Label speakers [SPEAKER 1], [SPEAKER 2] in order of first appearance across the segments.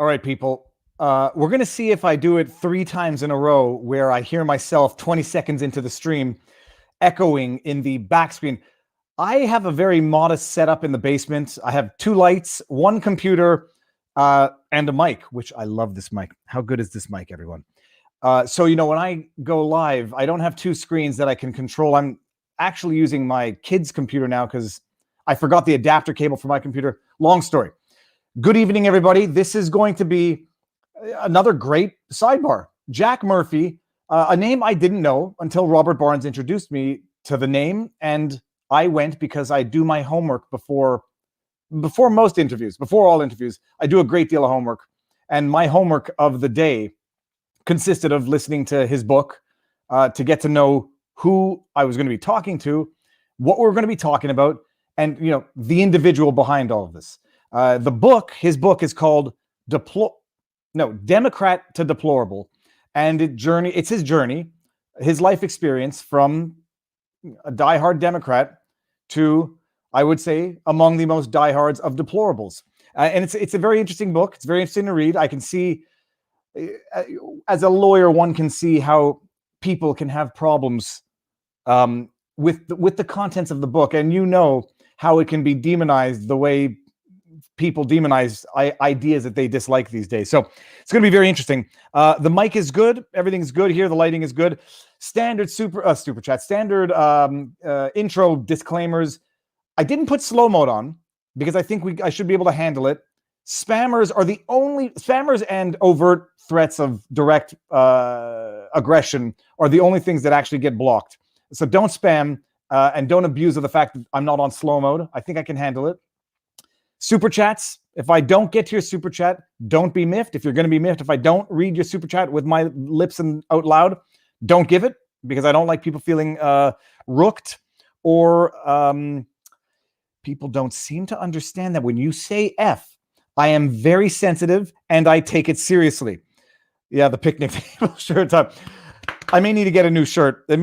[SPEAKER 1] All right, people. We're going to see if I do it 3 times in a row where I hear myself 20 seconds into the stream echoing in the back screen. I have a very modest setup in the basement. I have 2 lights, 1 computer, and a mic, which I love this mic. How good is this mic, everyone? So, when I go live, I don't have 2 screens that I can control. I'm actually using my kid's computer now because I forgot the adapter cable for my computer. Long story. Good evening, everybody. This is going to be another great sidebar. Jack Murphy, a name I didn't know until Robert Barnes introduced me to the name, and I went because I do my homework before most interviews, before all interviews. I do a great deal of homework, and my homework of the day consisted of listening to his book to get to know who I was going to be talking to, what we're going to be talking about, and the individual behind all of this. His book is called Democrat to Deplorable, and it's his journey, his life experience from a diehard Democrat to, I would say, among the most diehards of deplorables. And it's a very interesting book. It's very interesting to read. I can see, as a lawyer, one can see how people can have problems with the contents of the book, and how it can be demonized the way people demonize ideas that they dislike these days. So it's going to be very interesting. The mic is good. Everything's good here. The lighting is good. Standard super chat. Standard intro disclaimers. I didn't put slow mode on because I think I should be able to handle it. Spammers and overt threats of direct aggression are the only things that actually get blocked. So don't spam and don't abuse of the fact that I'm not on slow mode. I think I can handle it. Super chats. If I don't get to your super chat, don't be miffed. If you're going to be miffed, if I don't read your super chat with my lips and out loud, don't give it, because I don't like people feeling rooked, or people don't seem to understand that when you say F, I am very sensitive and I take it seriously. Yeah, the picnic table shirt time. I may need to get a new shirt. And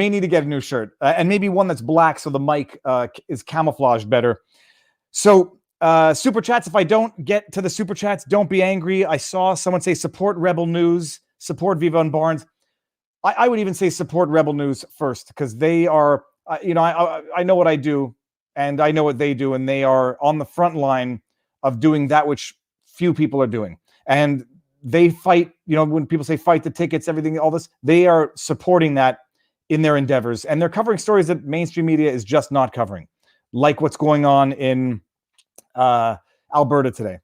[SPEAKER 1] maybe one that's black so the mic is camouflaged better. So super chats. If I don't get to the super chats, don't be angry. I saw someone say support Rebel News, support Viva and Barnes. I would even say support Rebel News first, because they are, I know what I do and I know what they do, and they are on the front line of doing that which few people are doing. And they fight, when people say fight the tickets, everything, all this, they are supporting that in their endeavors. And they're covering stories that mainstream media is just not covering, like what's going on in Alberta today.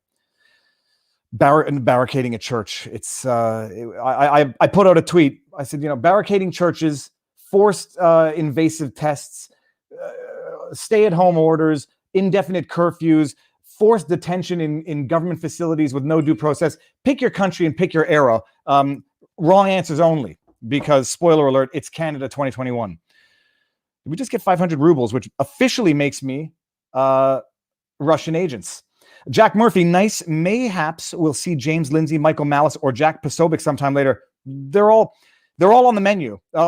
[SPEAKER 1] Barricading a church. It's I put out a tweet. I said, barricading churches, forced invasive tests, stay-at-home orders, indefinite curfews, forced detention in government facilities with no due process. Pick your country and pick your era. Wrong answers only, because spoiler alert, it's Canada 2021. Did we just get 500 rubles, which officially makes me Russian agents? Jack Murphy, nice. Mayhaps we'll see James Lindsay, Michael Malice, or Jack Posobiec sometime later. They're all on the menu. They're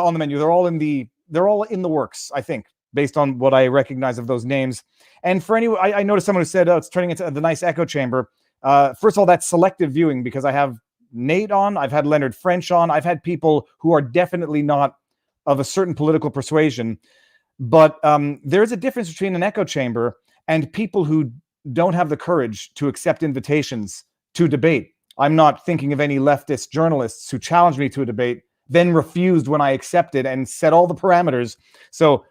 [SPEAKER 1] all in the works, I think, based on what I recognize of those names. And for anyone, I noticed someone who said, it's turning into the nice echo chamber. First of all, that's selective viewing, because I have Nate on, I've had Leonard French on, I've had people who are definitely not of a certain political persuasion. But there's a difference between an echo chamber and people who don't have the courage to accept invitations to debate. I'm not thinking of any leftist journalists who challenged me to a debate, then refused when I accepted and set all the parameters. So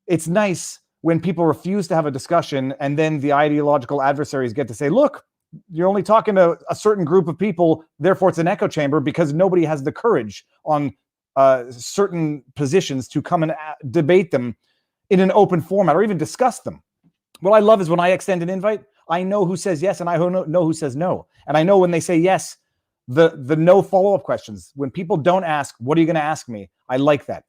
[SPEAKER 1] it's nice when people refuse to have a discussion, and then the ideological adversaries get to say, look, you're only talking to a certain group of people, therefore it's an echo chamber, because nobody has the courage on certain positions to come and debate them in an open format or even discuss them. What I love is when I extend an invite, I know who says yes and I know who says no. And I know when they say yes, the no follow-up questions. When people don't ask, what are you going to ask me? I like that.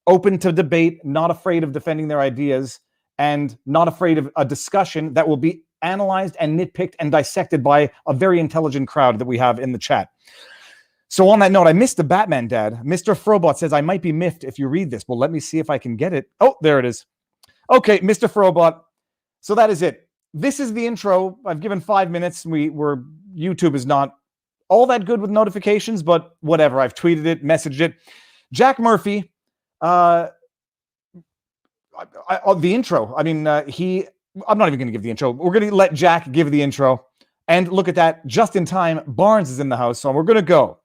[SPEAKER 1] Open to debate, not afraid of defending their ideas, and not afraid of a discussion that will be analyzed and nitpicked and dissected by a very intelligent crowd that we have in the chat. So on that note, I missed the Batman dad. Mr. Frobot says, I might be miffed if you read this. Well, let me see if I can get it. Oh, there it is. Okay, Mr. Frobot. So that is it. This is the intro. I've given 5 minutes. YouTube is not all that good with notifications, but whatever. I've tweeted it, messaged it. Jack Murphy, the intro. I mean, I'm not even going to give the intro. We're going to let Jack give the intro. And look at that, just in time, Barnes is in the house. So we're going to go.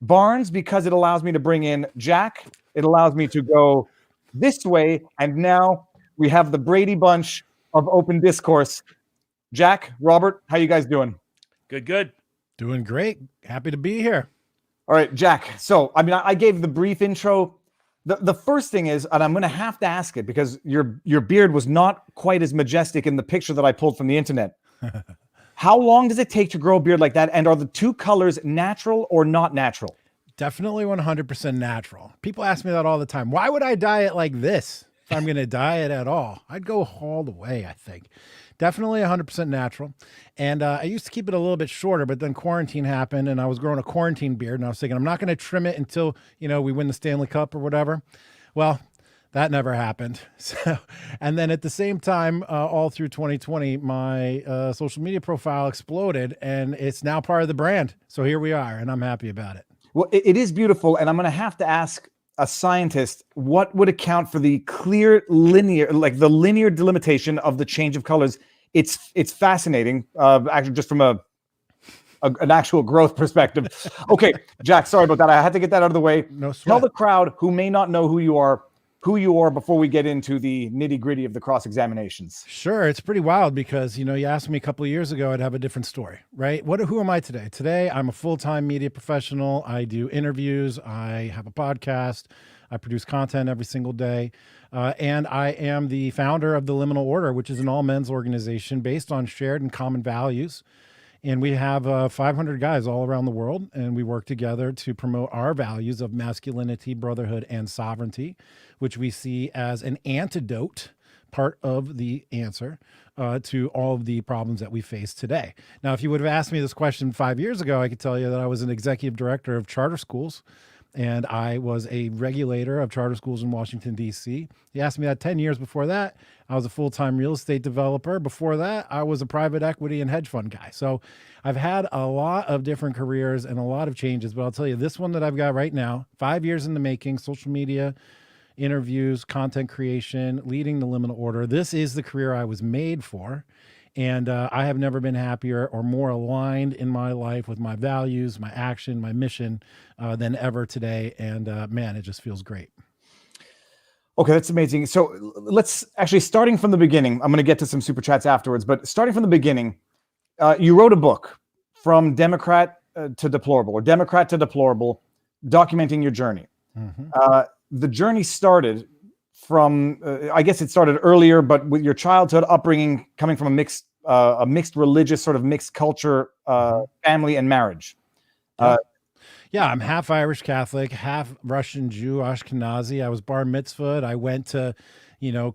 [SPEAKER 1] Barnes, because it allows me to bring in Jack. It allows me to go this way. And now we have the Brady Bunch of open discourse. Jack, Robert, how you guys doing?
[SPEAKER 2] Good.
[SPEAKER 3] Doing great. Happy to be here.
[SPEAKER 1] All right, Jack. So, I mean, I gave the brief intro. The first thing is, and I'm going to have to ask it because your beard was not quite as majestic in the picture that I pulled from the internet. How long does it take to grow a beard like that? And are the two colors natural or not natural?
[SPEAKER 3] Definitely 100% natural. People ask me that all the time. Why would I dye it like this if I'm going to dye it at all? I'd go all the way, I think. Definitely 100% natural. And I used to keep it a little bit shorter, but then quarantine happened and I was growing a quarantine beard. And I was thinking, I'm not going to trim it until, we win the Stanley Cup or whatever. Well, that never happened. So, and then at the same time, all through 2020, my social media profile exploded and it's now part of the brand. So here we are and I'm happy about it.
[SPEAKER 1] Well, it is beautiful. And I'm going to have to ask a scientist, what would account for the clear linear delimitation of the change of colors? It's fascinating, actually, just from an actual growth perspective. Okay, Jack, sorry about that. I had to get that out of the way.
[SPEAKER 3] No sweat.
[SPEAKER 1] Tell the crowd who may not know who you are before we get into the nitty gritty of the cross examinations.
[SPEAKER 3] Sure. It's pretty wild because, you asked me a couple of years ago, I'd have a different story, right? Who am I today? Today, I'm a full-time media professional. I do interviews. I have a podcast. I produce content every single day. And I am the founder of the Liminal Order, which is an all men's organization based on shared and common values. And we have 500 guys all around the world, and we work together to promote our values of masculinity, brotherhood, and sovereignty, which we see as an antidote, part of the answer to all of the problems that we face today. Now, if you would have asked me this question 5 years ago, I could tell you that I was an executive director of charter schools, and I was a regulator of charter schools in Washington, D.C. You asked me that 10 years before that. I was a full-time real estate developer. Before that, I was a private equity and hedge fund guy. So I've had a lot of different careers and a lot of changes, but I'll tell you this one that I've got right now, 5 years in the making, social media, interviews, content creation, leading the Liminal Order. This is the career I was made for. And I have never been happier or more aligned in my life with my values, my action, my mission than ever today. And man, it just feels great.
[SPEAKER 1] Okay, that's amazing. So let's actually, starting from the beginning, I'm going to get to some super chats afterwards, but starting from the beginning, you wrote a book, From Democrat to Deplorable, or Democrat to Deplorable, documenting your journey. Mm-hmm. The journey started from, I guess it started earlier, but with your childhood upbringing, coming from a mixed religious, sort of mixed culture, family and marriage.
[SPEAKER 3] Yeah, I'm half Irish Catholic, half Russian Jew, Ashkenazi. I was bar mitzvahed. I went to,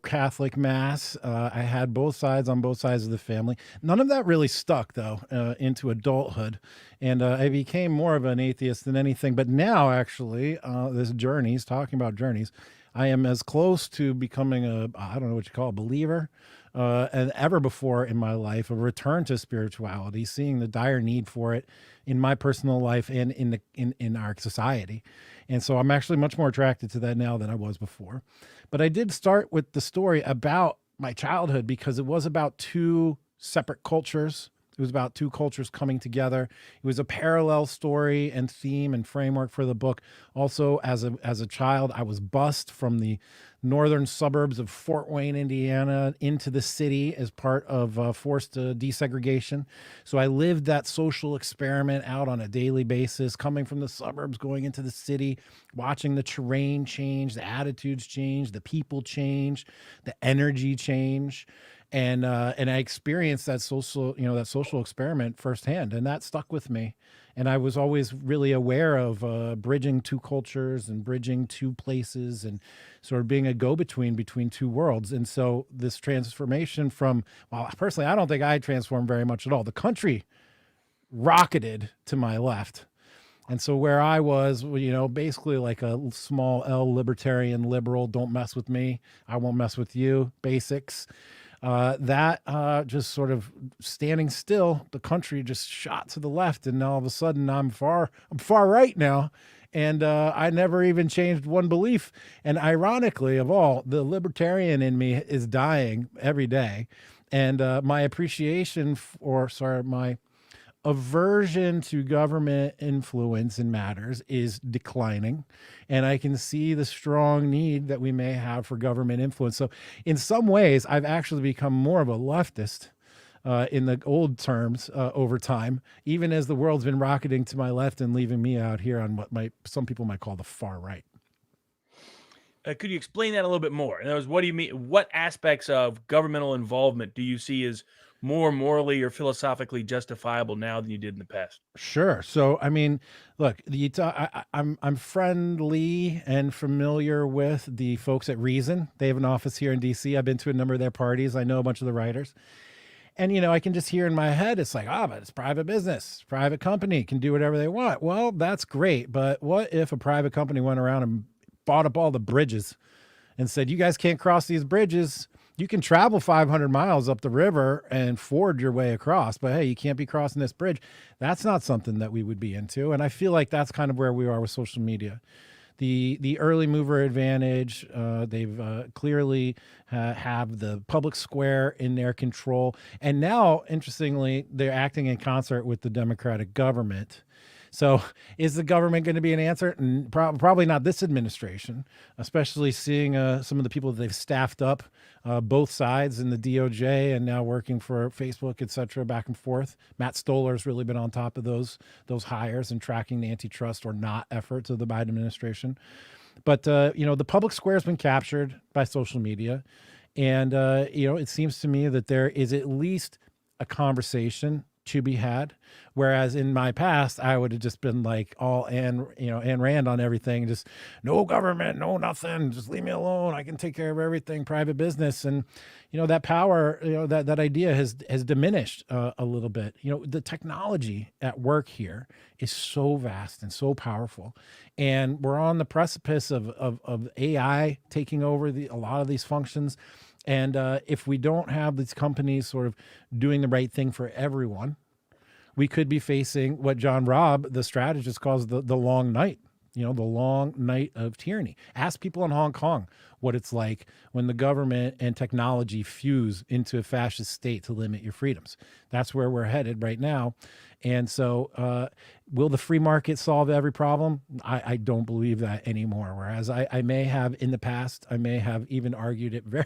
[SPEAKER 3] Catholic mass. I had both sides on both sides of the family. None of that really stuck, though, into adulthood. And I became more of an atheist than anything. But now, actually, talking about journeys, I am as close to becoming I don't know what you call a believer, and ever before in my life, a return to spirituality, seeing the dire need for it in my personal life and in our society. And so I'm actually much more attracted to that now than I was before. But I did start with the story about my childhood because it was about two separate cultures. It was about two cultures coming together. It was a parallel story and theme and framework for the book. Also, as a child, I was bused from the northern suburbs of Fort Wayne, Indiana, into the city as part of forced desegregation. So I lived that social experiment out on a daily basis, coming from the suburbs, going into the city, watching the terrain change, the attitudes change, the people change, the energy change. And I experienced that social experiment firsthand, and that stuck with me. And I was always really aware of bridging two cultures and bridging two places and sort of being a go-between between two worlds. And so this transformation personally, I don't think I transformed very much at all. The country rocketed to my left. And so where I was, basically like a small L libertarian liberal, don't mess with me, I won't mess with you, basics. that just sort of standing still, the country just shot to the left, and all of a sudden I'm far right now. And I never even changed one belief. And ironically, of all, the libertarian in me is dying every day. And my appreciation my aversion to government influence in matters is declining. And I can see the strong need that we may have for government influence. So in some ways, I've actually become more of a leftist in the old terms over time, even as the world's been rocketing to my left and leaving me out here on what some people might call the far right.
[SPEAKER 2] Could you explain that a little bit more? In other words, what do you mean? What aspects of governmental involvement do you see as more morally or philosophically justifiable now than you did in the past?
[SPEAKER 3] Sure. So, I mean, look, I'm friendly and familiar with the folks at Reason. They have an office here in DC. I've been to a number of their parties. I know a bunch of the writers. And, I can just hear in my head, it's like, but it's private business, private company can do whatever they want. Well, that's great. But what if a private company went around and bought up all the bridges and said, you guys can't cross these bridges. You can travel 500 miles up the river and ford your way across, but hey, you can't be crossing this bridge. That's not something that we would be into. And I feel like that's kind of where we are with social media. The early mover advantage, they've clearly have the public square in their control. And now, interestingly, they're acting in concert with the Democratic government. So is the government going to be an answer? Probably not this administration, especially seeing some of the people that they've staffed up, both sides in the DOJ and now working for Facebook, et cetera, back and forth. Matt Stoller's really been on top of those hires and tracking the antitrust or not efforts of the Biden administration. But, the public square has been captured by social media. And, it seems to me that there is at least a conversation to be had. Whereas in my past, I would have just been like all Ayn Rand on everything, just no government, no nothing, just leave me alone. I can take care of everything, private business. And, that power, that idea has diminished a little bit. The technology at work here is so vast and so powerful. And we're on the precipice of AI taking over a lot of these functions. And if we don't have these companies sort of doing the right thing for everyone, we could be facing what John Robb, the strategist, calls the long night, the long night of tyranny. Ask people in Hong Kong what it's like when the government and technology fuse into a fascist state to limit your freedoms. That's where we're headed right now. And so will the free market solve every problem? I don't believe that anymore. Whereas I may have in the past, I may have even argued it very,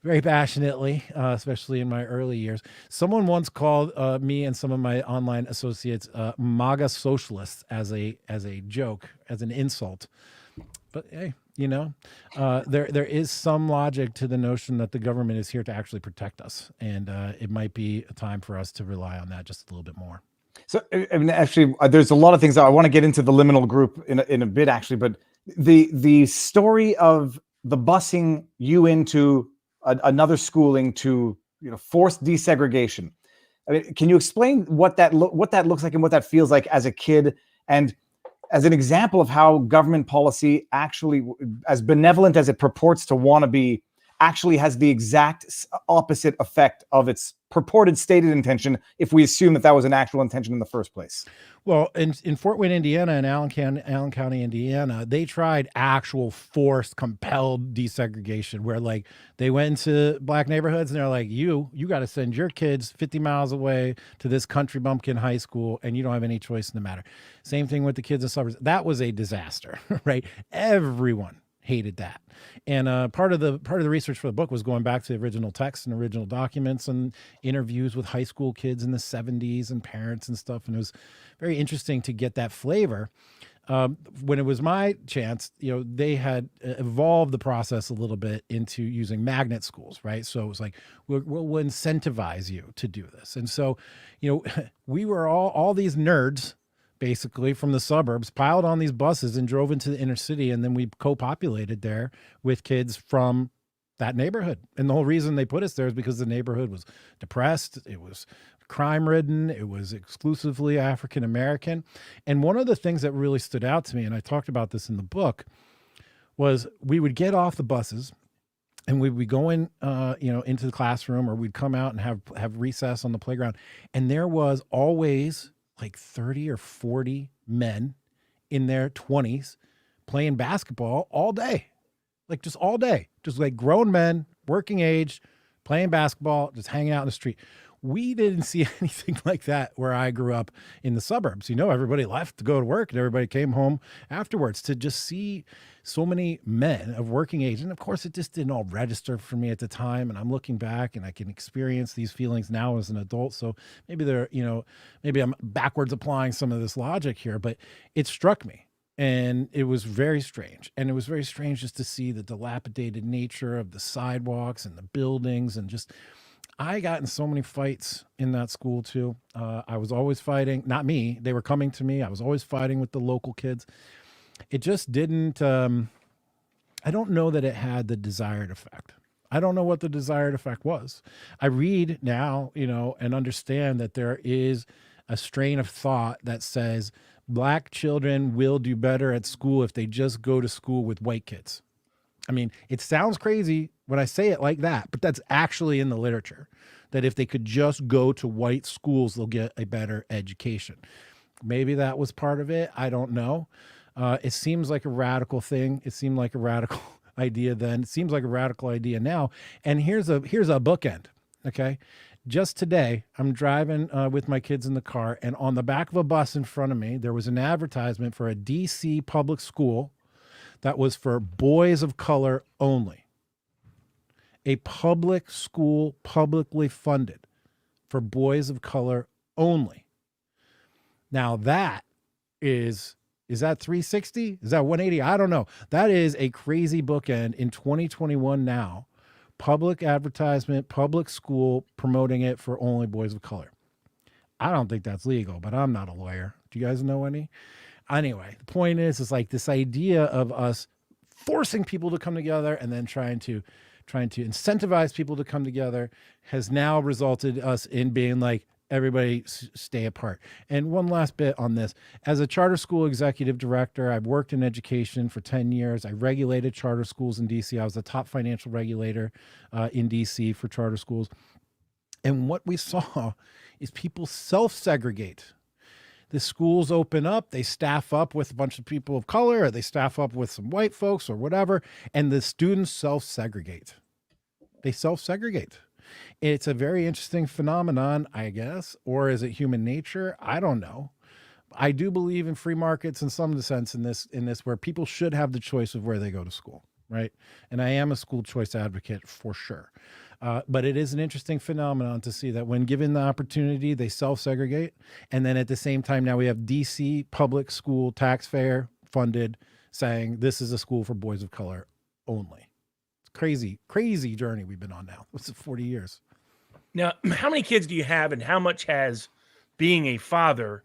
[SPEAKER 3] very passionately, especially in my early years. Someone once called me and some of my online associates MAGA socialists as a joke, as an insult. But hey, there is some logic to the notion that the government is here to actually protect us, and it might be a time for us to rely on that just a little bit more.
[SPEAKER 1] So, I mean, actually, there's a lot of things that I want to get into the liminal group in a bit, actually. But the story of the busing you into another schooling to forced desegregation. I mean, can you explain what that looks like and what that feels like as a kid, and as an example of how government policy actually, as benevolent as it purports to want to be, actually has the exact opposite effect of its purported stated intention, if we assume that was an actual intention in the first place?
[SPEAKER 3] Well, in Fort Wayne, Indiana, and Allen County, Indiana, they tried actual forced, compelled desegregation, where like they went into black neighborhoods and they're like, you got to send your kids 50 miles away to this country bumpkin high school, and you don't have any choice in the matter. Same thing with the kids in suburbs. That was a disaster, right? Everyone hated that. And part of the research for the book was going back to the original texts and original documents and interviews with high school kids in the 70s and parents and stuff. And it was very interesting to get that flavor. When it was my chance, they had evolved the process a little bit into using magnet schools, right? So it was like, we'll incentivize you to do this. And so, we were all these nerds, basically from the suburbs, piled on these buses and drove into the inner city. And then we co-populated there with kids from that neighborhood. And the whole reason they put us there is because the neighborhood was depressed. It was crime ridden. It was exclusively African-American. And one of the things that really stood out to me, and I talked about this in the book, was we would get off the buses and we'd be going, into the classroom, or we'd come out and have recess on the playground. And there was always like 30 or 40 men in their 20s playing basketball all day, like just all day, just like grown men, working age, playing basketball, just hanging out in the street. We didn't see anything like that where I grew up in the suburbs. Everybody left to go to work and everybody came home afterwards. To just see so many men of working age. And of course, it just didn't all register for me at the time. And I'm looking back and I can experience these feelings now as an adult. So maybe maybe I'm backwards applying some of this logic here, but it struck me. And it was very strange. And it was very strange just to see the dilapidated nature of the sidewalks and the buildings. And just, I got in so many fights in that school too. I was always fighting, not me. They were coming to me. I was always fighting with the local kids. It just didn't, I don't know that it had the desired effect. I don't know what the desired effect was. I read now, and understand that there is a strain of thought that says Black children will do better at school if they just go to school with white kids. I mean, it sounds crazy when I say it like that, but that's actually in the literature, that if they could just go to white schools, they'll get a better education. Maybe that was part of it. I don't know. It seems like a radical thing. It seemed like a radical idea then. It seems like a radical idea now. And here's a bookend. Okay. Just today, I'm driving with my kids in the car, and on the back of a bus in front of me, there was an advertisement for a DC public school that was for boys of color only. A public school, publicly funded, for boys of color only. Now that is that 360? Is that 180? I don't know. That is a crazy bookend in 2021 now. Public advertisement, public school promoting it for only boys of color. I don't think that's legal, but I'm not a lawyer. Do you guys know any? Anyway, the point is like this idea of us forcing people to come together and then trying to incentivize people to come together has now resulted us in being like, everybody stay apart. And one last bit on this. As a charter school executive director, I've worked in education for 10 years. I regulated charter schools in DC. I was the top financial regulator in DC for charter schools. And what we saw is people self-segregate. The schools open up, they staff up with a bunch of people of color, or they staff up with some white folks or whatever, and the students self-segregate. They self-segregate. It's a very interesting phenomenon, I guess, or is it human nature? I don't know. I do believe in free markets in some sense in this where people should have the choice of where they go to school, right? And I am a school choice advocate for sure. But it is an interesting phenomenon to see that when given the opportunity, they self-segregate. And then at the same time, now we have DC public school taxpayer funded saying this is a school for boys of color only. Crazy journey we've been on now. What's it, 40 years?
[SPEAKER 2] Now, how many kids do you have, and how much has being a father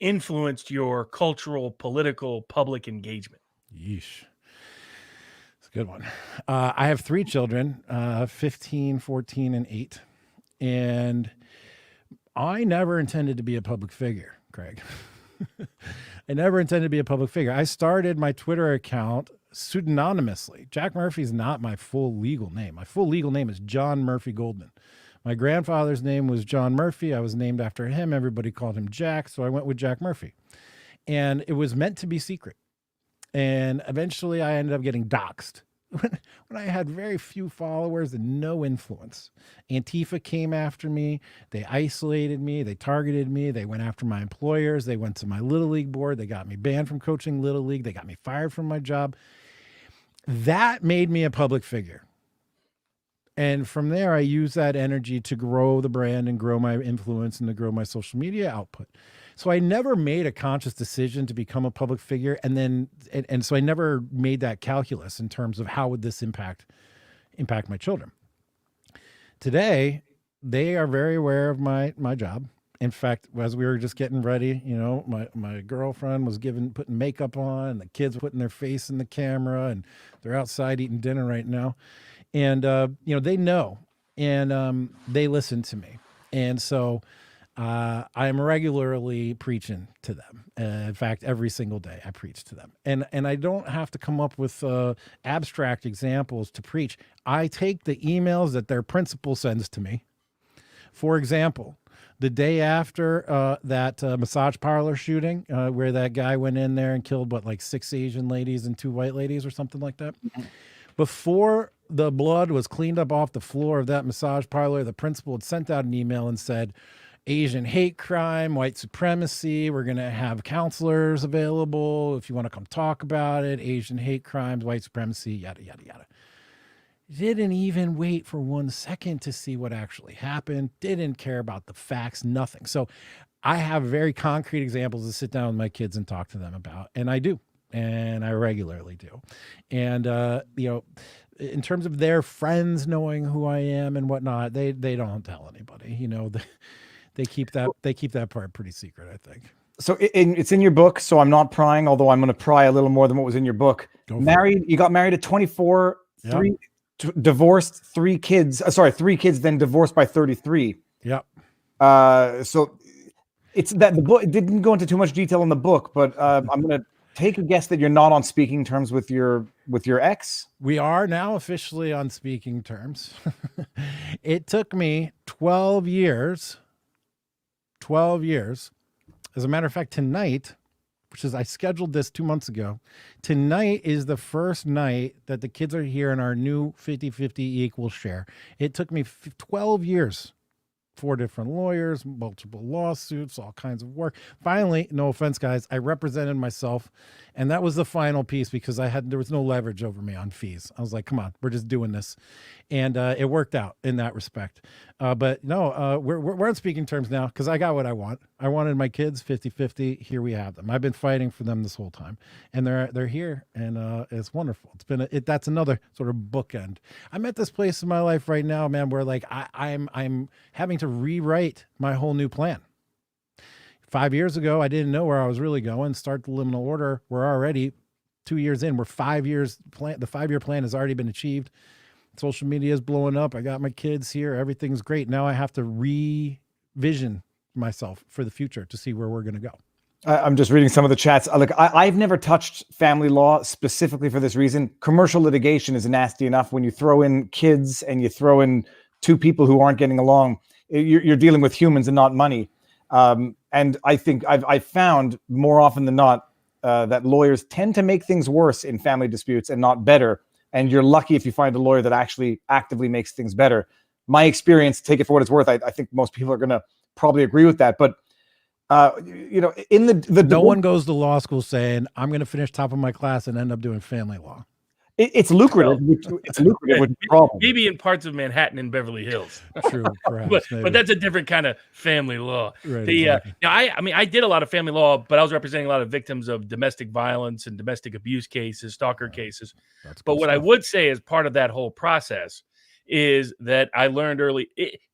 [SPEAKER 2] influenced your cultural, political, public engagement?
[SPEAKER 3] Yeesh. It's a good one. I have 3 children, 15, 14, and 8. And I never intended to be a public figure, Craig. I never intended to be a public figure. I started my Twitter account pseudonymously. Jack Murphy is not my full legal name. My full legal name is John Murphy Goldman. My grandfather's name was John Murphy. I was named after him. Everybody called him Jack, so I went with Jack Murphy. And it was meant to be secret. And eventually I ended up getting doxxed when I had very few followers and no influence. Antifa came after me. They isolated me. They targeted me. They went after my employers. They went to my Little League board. They got me banned from coaching Little League. They got me fired from my job. That made me a public figure. And from there, I used that energy to grow the brand and grow my influence and to grow my social media output. So I never made a conscious decision to become a public figure. And so I never made that calculus in terms of how would this impact my children. Today, they are very aware of my job. In fact, as we were just getting ready, my girlfriend was putting makeup on, and the kids were putting their face in the camera, and they're outside eating dinner right now. And, they know, and they listen to me. And so I am regularly preaching to them. In fact, every single day I preach to them, and I don't have to come up with abstract examples to preach. I take the emails that their principal sends to me. For example, the day after that massage parlor shooting, where that guy went in there and killed, like 6 Asian ladies and 2 white ladies or something like that. Before the blood was cleaned up off the floor of that massage parlor, the principal had sent out an email and said, Asian hate crime, white supremacy, we're going to have counselors available if you want to come talk about it, Asian hate crimes, white supremacy, yada, yada, yada. Didn't even wait for 1 second to see what actually happened. Didn't care about the facts, nothing. So I have very concrete examples to sit down with my kids and talk to them about. And I do. And I regularly do. And, in terms of their friends knowing who I am and whatnot, they don't tell anybody, they keep that part pretty secret, I think.
[SPEAKER 1] So it's in your book. So I'm not prying, although I'm going to pry a little more than what was in your book. You got married at 24,
[SPEAKER 3] Yep.
[SPEAKER 1] Divorced, 3 kids. 3 kids, then divorced by 33.
[SPEAKER 3] Yep.
[SPEAKER 1] So it's that the book, it didn't go into too much detail in the book, but I'm going to take a guess that you're not on speaking terms with your ex.
[SPEAKER 3] We are now officially on speaking terms. It took me 12 years. 12 years. As a matter of fact, tonight, which is I scheduled this 2 months ago. Tonight is the first night that the kids are here in our new 50-50 equal share. It took me 12 years, 4 different lawyers, multiple lawsuits, all kinds of work. Finally, no offense, guys, I represented myself, and that was the final piece because there was no leverage over me on fees. I was like, come on, we're just doing this. And it worked out in that respect. But no, we're on speaking terms now because I got what I want. I wanted my kids 50-50. Here we have them. I've been fighting for them this whole time, and they're here, and it's wonderful. It's been that's another sort of bookend. I'm at this place in my life right now, man, where like I'm having to rewrite my whole new plan. 5 years ago, I didn't know where I was really going. Start the liminal order. We're already 2 years in. We're 5 years plan. The 5-year plan has already been achieved. Social media is blowing up. I got my kids here. Everything's great. Now I have to revision myself for the future to see where we're going to go.
[SPEAKER 1] I'm just reading some of the chats. Look, I've never touched family law specifically for this reason. Commercial litigation is nasty enough. When you throw in kids and you throw in 2 people who aren't getting along, you're dealing with humans and not money. And I think I've found more often than not that lawyers tend to make things worse in family disputes and not better. And you're lucky if you find a lawyer that actually actively makes things better. My experience, take it for what it's worth, I think most people are going to probably agree with that. But in the
[SPEAKER 3] no one goes to law school saying I'm going to finish top of my class and end up doing family law.
[SPEAKER 1] It's lucrative. It's lucrative with the problem.
[SPEAKER 2] Maybe in parts of Manhattan and Beverly Hills.
[SPEAKER 3] True, perhaps.
[SPEAKER 2] but that's a different kind of family law.
[SPEAKER 3] Right, exactly.
[SPEAKER 2] I did a lot of family law, but I was representing a lot of victims of domestic violence and domestic abuse cases, stalker cases. But what I would say as part of that whole process is that I learned early.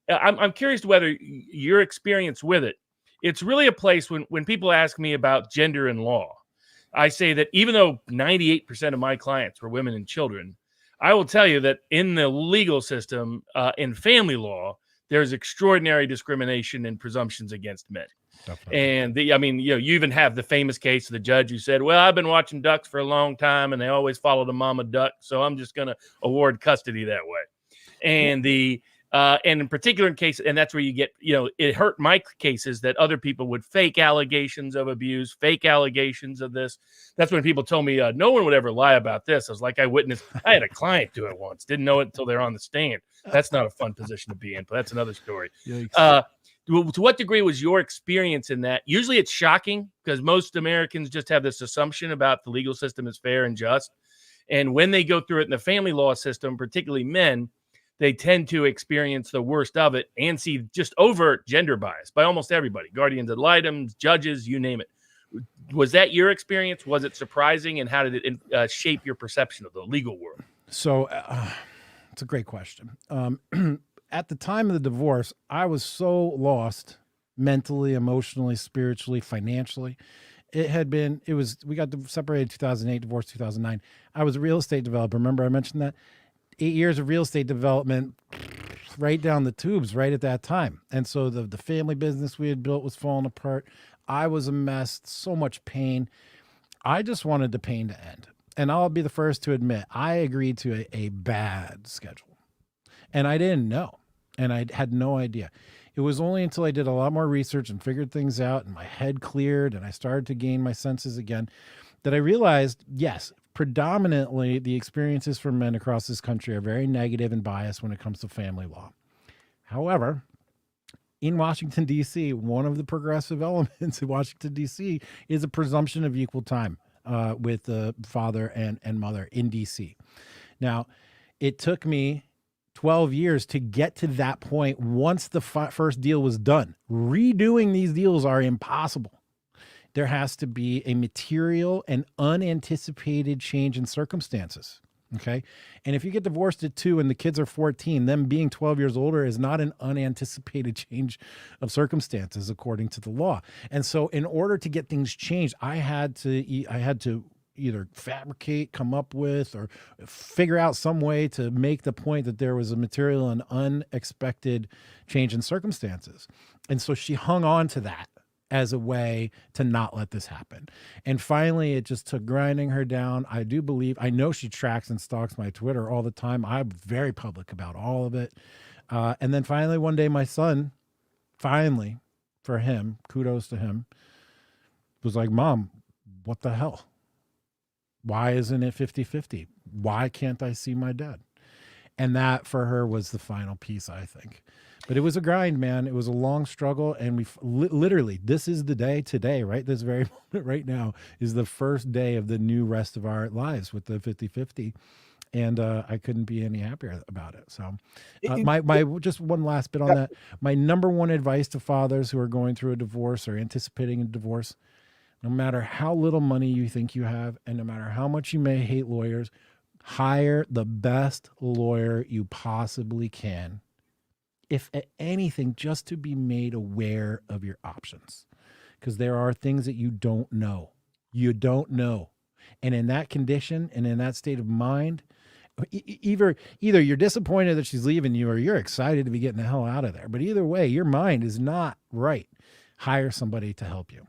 [SPEAKER 2] I'm curious whether your experience with it. It's really a place when people ask me about gender and law. I say that even though 98% of my clients were women and children, I will tell you that in the legal system, in family law, there's extraordinary discrimination and presumptions against men. Definitely. And you even have the famous case of the judge who said, well, I've been watching ducks for a long time and they always follow the mama duck. So I'm just going to award custody that way. And and in particular in cases, and that's where you get, it hurt my cases that other people would fake allegations of abuse, fake allegations of this. That's when people told me, no one would ever lie about this. I was like, I had a client do it once, didn't know it until they're on the stand. That's not a fun position to be in, but that's another story. To what degree was your experience in that? Usually it's shocking because most Americans just have this assumption about the legal system is fair and just. And when they go through it in the family law system, particularly men, they tend to experience the worst of it and see just overt gender bias by almost everybody, guardians ad litem, judges, you name it. Was that your experience? Was it surprising? And how did it shape your perception of the legal world?
[SPEAKER 3] So it's a great question. At the time of the divorce, I was so lost mentally, emotionally, spiritually, financially. We got separated in 2008, divorced 2009. I was a real estate developer. Remember I mentioned that? 8 years of real estate development, right down the tubes right at that time. And so the family business we had built was falling apart. I was a mess, so much pain. I just wanted the pain to end. And I'll be the first to admit, I agreed to a bad schedule. And I didn't know. And I had no idea. It was only until I did a lot more research and figured things out and my head cleared and I started to gain my senses again that I realized, yes, predominantly the experiences for men across this country are very negative and biased when it comes to family law. However, in Washington, D.C., one of the progressive elements in Washington, D.C. is a presumption of equal time with the father and mother in D.C. Now, it took me 12 years to get to that point once the first deal was done. Redoing these deals are impossible. There has to be a material and unanticipated change in circumstances. Okay. And if you get divorced at 2 and the kids are 14, them being 12 years older is not an unanticipated change of circumstances according to the law. And so in order to get things changed, I had to either fabricate, come up with, or figure out some way to make the point that there was a material and unexpected change in circumstances. And so she hung on to that as a way to not let this happen. And finally, it just took grinding her down. I know she tracks and stalks my Twitter all the time. I'm very public about all of it. And then finally, one day, my son, for him, kudos to him, was like, Mom, what the hell? Why isn't it 50-50? Why can't I see my dad? And that for her was the final piece, I think. But it was a grind, man. It was a long struggle. And we literally, this is the day today, right? This very moment right now is the first day of the new rest of our lives with the 50-50. And I couldn't be any happier about it. So my just one last bit on that. My number one advice to fathers who are going through a divorce or anticipating a divorce, no matter how little money you think you have, and no matter how much you may hate lawyers, hire the best lawyer you possibly can. If anything, just to be made aware of your options. Because there are things that you don't know. You don't know. And in that condition and in that state of mind, either you're disappointed that she's leaving you or you're excited to be getting the hell out of there. But either way, your mind is not right. Hire somebody to help you.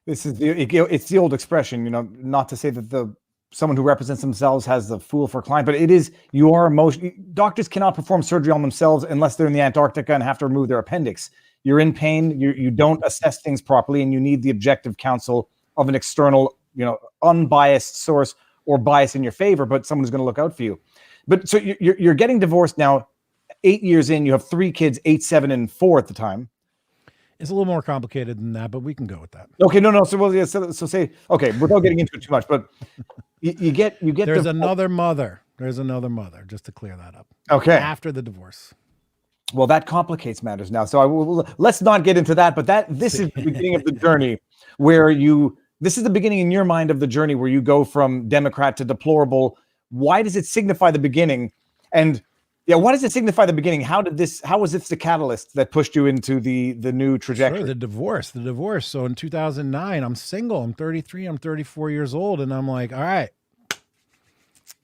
[SPEAKER 1] It's the old expression, not to say that someone who represents themselves has the fool for client, but it is doctors cannot perform surgery on themselves unless they're in the Antarctica and have to remove their appendix. You're in pain, you don't assess things properly, and you need the objective counsel of an external, unbiased source or bias in your favor, but someone who's going to look out for you. But so you're getting divorced now, 8 years in, you have 3 kids, 8, 7, and 4 at the time.
[SPEAKER 3] It's a little more complicated than that, but we can go with that.
[SPEAKER 1] Okay, no. So say, okay, without getting into it too much, but you get.
[SPEAKER 3] There's another mother. There's another mother, just to clear that up.
[SPEAKER 1] Okay.
[SPEAKER 3] After the divorce.
[SPEAKER 1] Well, that complicates matters now. So let's not get into that, but this is the beginning of the journey this is the beginning in your mind of the journey where you go from Democrat to deplorable. Why does it signify the beginning? And why does it signify the beginning? How was this the catalyst that pushed you into the new trajectory?
[SPEAKER 3] Sure, the divorce. So in 2009, I'm single. I'm 33. I'm 34 years old. And I'm like, all right,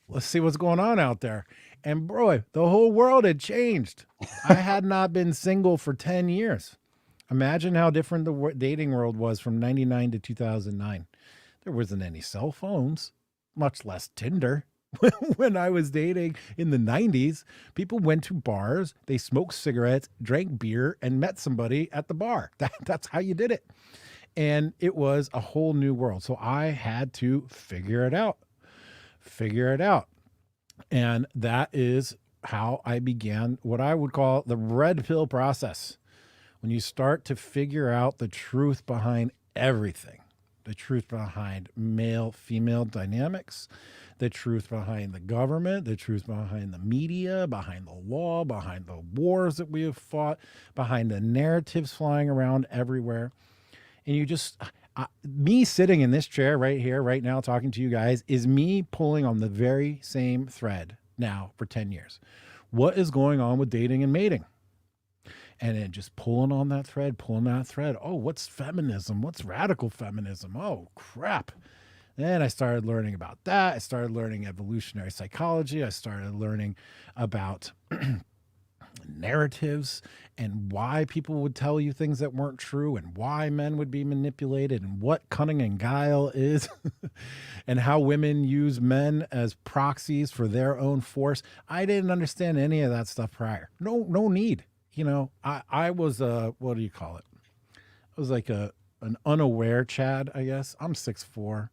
[SPEAKER 3] let's see what's going on out there. And boy, the whole world had changed. I had not been single for 10 years. Imagine how different the dating world was from 99 to 2009. There wasn't any cell phones, much less Tinder. When I was dating in the 90s, people went to bars, they smoked cigarettes, drank beer, and met somebody at the bar. That's how you did it. And it was a whole new world. So I had to figure it out. And that is how I began what I would call the red pill process. When you start to figure out the truth behind everything, the truth behind male-female dynamics, the truth behind the government, the truth behind the media, behind the law, behind the wars that we have fought, behind the narratives flying around everywhere. And you just, me sitting in this chair right here, right now, talking to you guys, is me pulling on the very same thread now for 10 years. What is going on with dating and mating? And then just pulling that thread. Oh, what's feminism? What's radical feminism? Oh, crap. Then I started learning about that. I started learning evolutionary psychology. I started learning about narratives and why people would tell you things that weren't true and why men would be manipulated and what cunning and guile is and how women use men as proxies for their own force. I didn't understand any of that stuff prior. No need. You know, I was what do you call it? I was like an unaware Chad, I guess. I'm 6'4".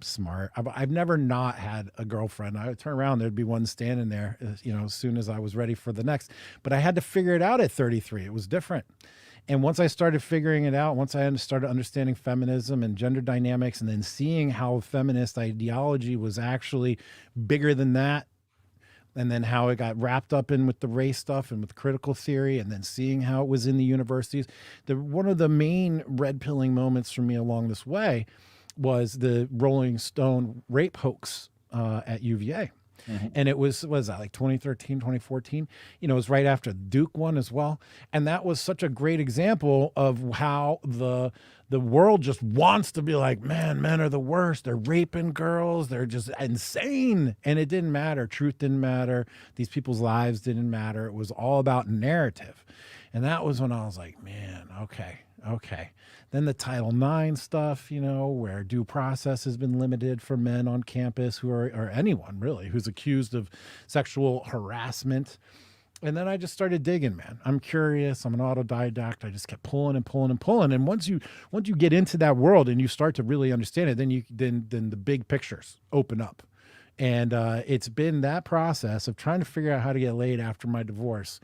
[SPEAKER 3] Smart. I've never not had a girlfriend. I would turn around, there'd be one standing there, you know, as soon as I was ready for the next. But I had to figure it out at 33. It was different. And once I started figuring it out, once I started understanding feminism and gender dynamics, and then seeing how feminist ideology was actually bigger than that, and then how it got wrapped up in with the race stuff and with critical theory, and then seeing how it was in the universities, one of the main red pilling moments for me along this way was the Rolling Stone rape hoax at UVA. Mm-hmm. And it was that like 2013, 2014? You know, it was right after the Duke one as well. And that was such a great example of how the world just wants to be like, man, men are the worst. They're raping girls. They're just insane. And it didn't matter. Truth didn't matter. These people's lives didn't matter. It was all about narrative. And that was when I was like, man, okay. Then the Title IX stuff, you know, where due process has been limited for men on campus who are, or anyone really, who's accused of sexual harassment. And then I just started digging, man. I'm curious. I'm an autodidact. I just kept pulling and pulling and pulling. And once you get into that world and you start to really understand it, then the big pictures open up. And it's been that process of trying to figure out how to get laid after my divorce,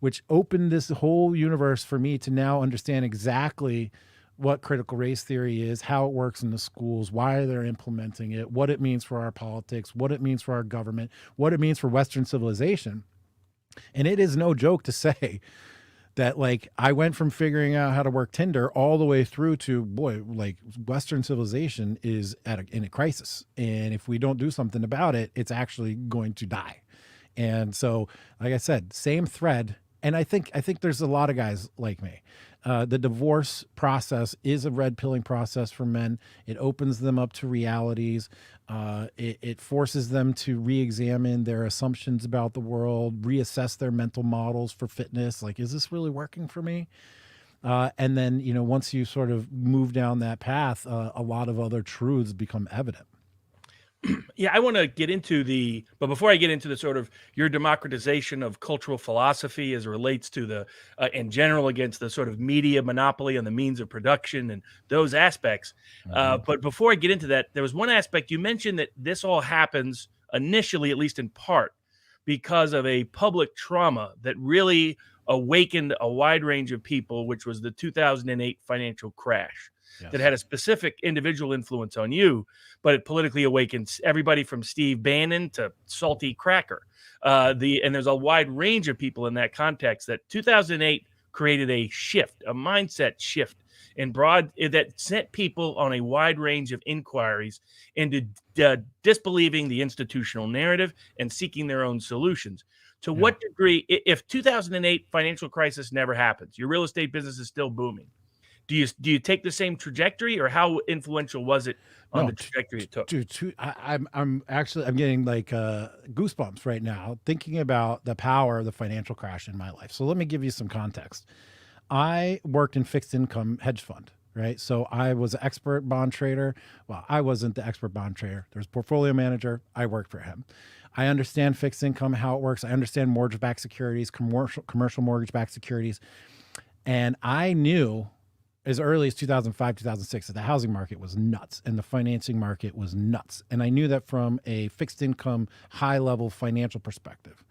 [SPEAKER 3] which opened this whole universe for me to now understand exactly what critical race theory is, how it works in the schools, why they're implementing it, what it means for our politics, what it means for our government, what it means for Western civilization. And it is no joke to say that, like, I went from figuring out how to work Tinder all the way through to, boy, like, Western civilization is in a crisis. And if we don't do something about it, it's actually going to die. And so, like I said, same thread. And I think there's a lot of guys like me. The divorce process is a red pilling process for men. It opens them up to realities. It forces them to re-examine their assumptions about the world, reassess their mental models for fitness. Like, is this really working for me? And then, you know, once you sort of move down that path, a lot of other truths become evident.
[SPEAKER 2] Yeah, I want to get into but before I get into the sort of your democratization of cultural philosophy as it relates to the, in general, against the sort of media monopoly on the means of production and those aspects. But before I get into that, there was one aspect you mentioned that this all happens initially, at least in part, because of a public trauma that really awakened a wide range of people, which was the 2008 financial crash. Yes. That had a specific individual influence on you, but it politically awakens everybody from Steve Bannon to Salty Cracker. And there's a wide range of people in that context. That 2008 created a shift, a mindset shift that sent people on a wide range of inquiries into disbelieving the institutional narrative and seeking their own solutions. To what degree, if 2008 financial crisis never happens, your real estate business is still booming, do you take the same trajectory, or how influential was it on the trajectory it took?
[SPEAKER 3] I'm getting like goosebumps right now thinking about the power of the financial crash in my life. So let me give you some context. I worked in fixed income hedge fund, right? So I was an expert bond trader. Well, I wasn't the expert bond trader. There's a portfolio manager. I worked for him. I understand fixed income, how it works. I understand mortgage-backed securities, commercial mortgage-backed securities. And I knew as early as 2005, 2006, that the housing market was nuts and the financing market was nuts. And I knew that from a fixed income, high level financial perspective.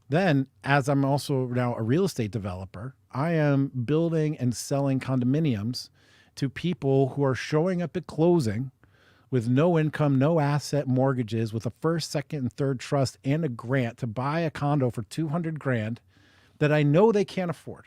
[SPEAKER 3] Then, as I'm also now a real estate developer, I am building and selling condominiums to people who are showing up at closing with no income, no asset mortgages, with a first, second, and third trust and a grant to buy a condo for $200,000 that I know they can't afford.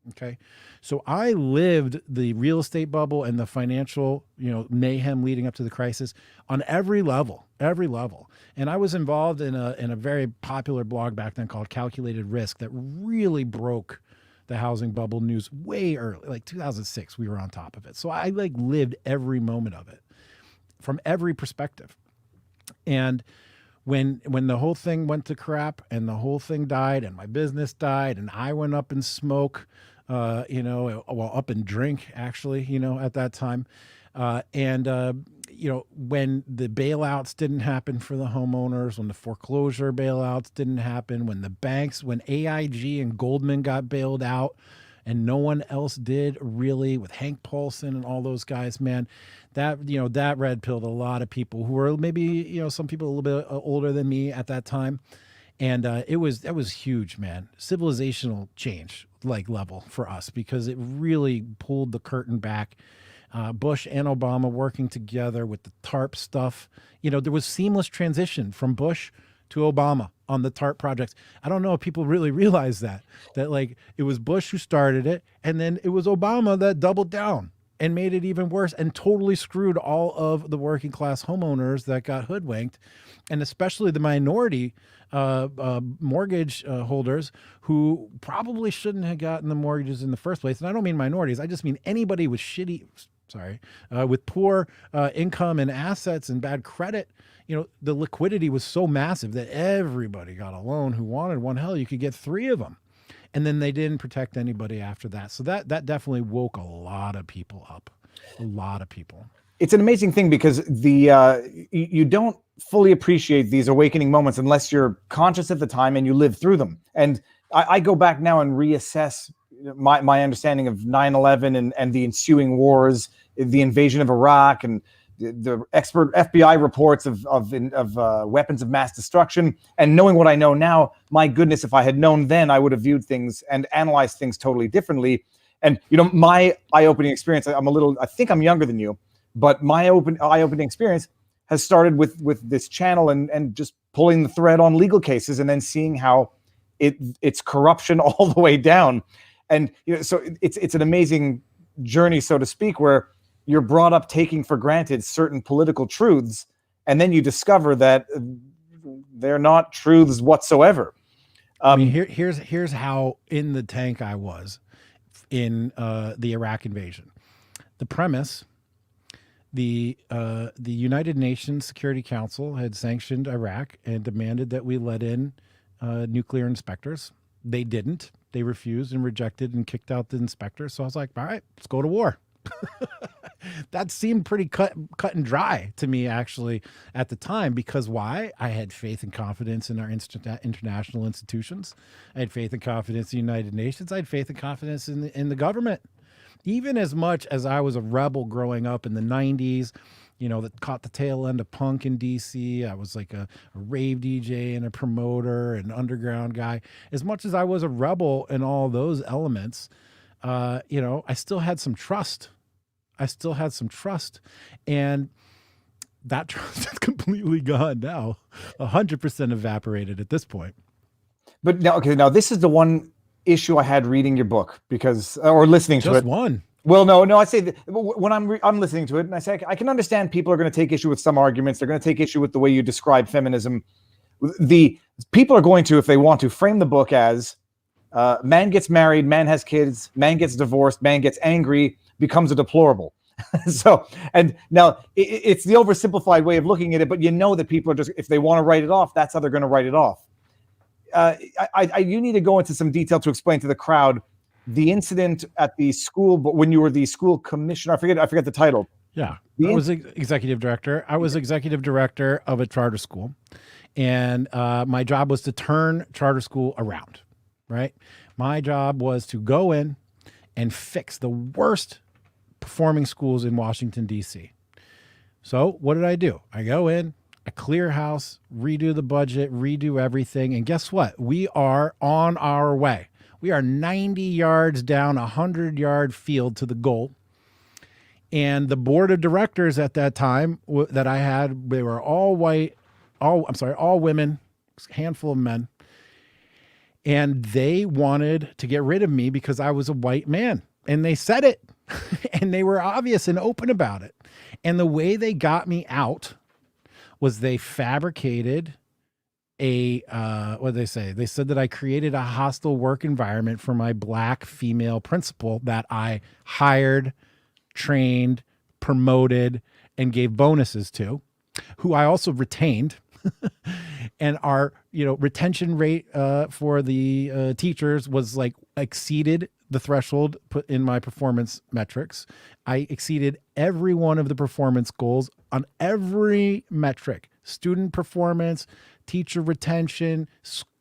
[SPEAKER 3] Okay. So I lived the real estate bubble and the financial, mayhem leading up to the crisis on every level. And I was involved in a very popular blog back then called Calculated Risk that really broke the housing bubble news way early, like 2006, we were on top of it. So I lived every moment of it from every perspective. And when the whole thing went to crap and the whole thing died and my business died and I went up in smoke, up in drink actually, at that time. When the bailouts didn't happen for the homeowners, when the foreclosure bailouts didn't happen, when the banks, when AIG and Goldman got bailed out and no one else did really, with Hank Paulson and all those guys, man, that red pilled a lot of people who were maybe, some people a little bit older than me at that time. And that was huge, man. Civilizational change level for us, because it really pulled the curtain back. Bush and Obama working together with the TARP stuff. There was seamless transition from Bush to Obama on the TARP projects. I don't know if people really realize that it was Bush who started it, and then it was Obama that doubled down and made it even worse and totally screwed all of the working class homeowners that got hoodwinked, and especially the minority mortgage holders who probably shouldn't have gotten the mortgages in the first place. And I don't mean minorities. I just mean anybody with with poor income and assets and bad credit. The liquidity was so massive that everybody got a loan who wanted one. Hell, you could get 3 of them. And then they didn't protect anybody after that. So that definitely woke a lot of people up. A lot of people.
[SPEAKER 1] It's an amazing thing because you don't fully appreciate these awakening moments unless you're conscious at the time and you live through them. And I go back now and reassess my understanding of 9/11 and the ensuing wars, the invasion of Iraq, and the expert FBI reports of weapons of mass destruction. And knowing what I know now, my goodness, if I had known then, I would have viewed things and analyzed things totally differently. And my eye-opening experience, I think I'm younger than you, but my eye-opening experience has started with this channel and just pulling the thread on legal cases and then seeing how it's corruption all the way down. And so it's an amazing journey, so to speak, where you're brought up taking for granted certain political truths, and then you discover that they're not truths whatsoever.
[SPEAKER 3] Here's how in the tank I was in the Iraq invasion. The premise: the United Nations Security Council had sanctioned Iraq and demanded that we let in nuclear inspectors. They didn't. They refused and rejected and kicked out the inspectors. So I was like, all right, let's go to war. That seemed pretty cut and dry to me, actually, at the time, because why? I had faith and confidence in our international institutions. I had faith and confidence in the United Nations. I had faith and confidence in the government. Even as much as I was a rebel growing up in the 90s, that caught the tail end of punk in DC. I was like a rave DJ and a promoter and underground guy. As much as I was a rebel in all those elements, I still had some trust. And that trust is completely gone now, 100% evaporated at this point.
[SPEAKER 1] But now this is the one issue I had reading your book or listening to it.
[SPEAKER 3] Just one.
[SPEAKER 1] Well, no, I say that when I'm listening to it and I say, I can understand people are going to take issue with some arguments. They're going to take issue with the way you describe feminism. The people are going to, if they want to, frame the book as man gets married, man has kids, man gets divorced, man gets angry, becomes a deplorable. So, and now it's the oversimplified way of looking at it, but that people are just, if they want to write it off, that's how they're going to write it off. You need to go into some detail to explain to the crowd the incident at the school, but when you were the school commissioner, I forget the title.
[SPEAKER 3] Yeah, I was executive director. I was executive director of a charter school, and my job was to turn charter school around. Right, my job was to go in and fix the worst performing schools in Washington, D.C. So what did I do? I go in, I clear house, redo the budget, redo everything, and guess what? We are on our way. We are 90 yards down a 100-yard field to the goal. And the board of directors at that time that I had, they were all white, all women, a handful of men. And they wanted to get rid of me because I was a white man. And they said it. And they were obvious and open about it. And the way they got me out was they fabricated what did they say? They said that I created a hostile work environment for my black female principal that I hired, trained, promoted, and gave bonuses to, who I also retained. And our, retention rate for the teachers was like exceeded the threshold put in my performance metrics. I exceeded every one of the performance goals on every metric: student performance, teacher retention,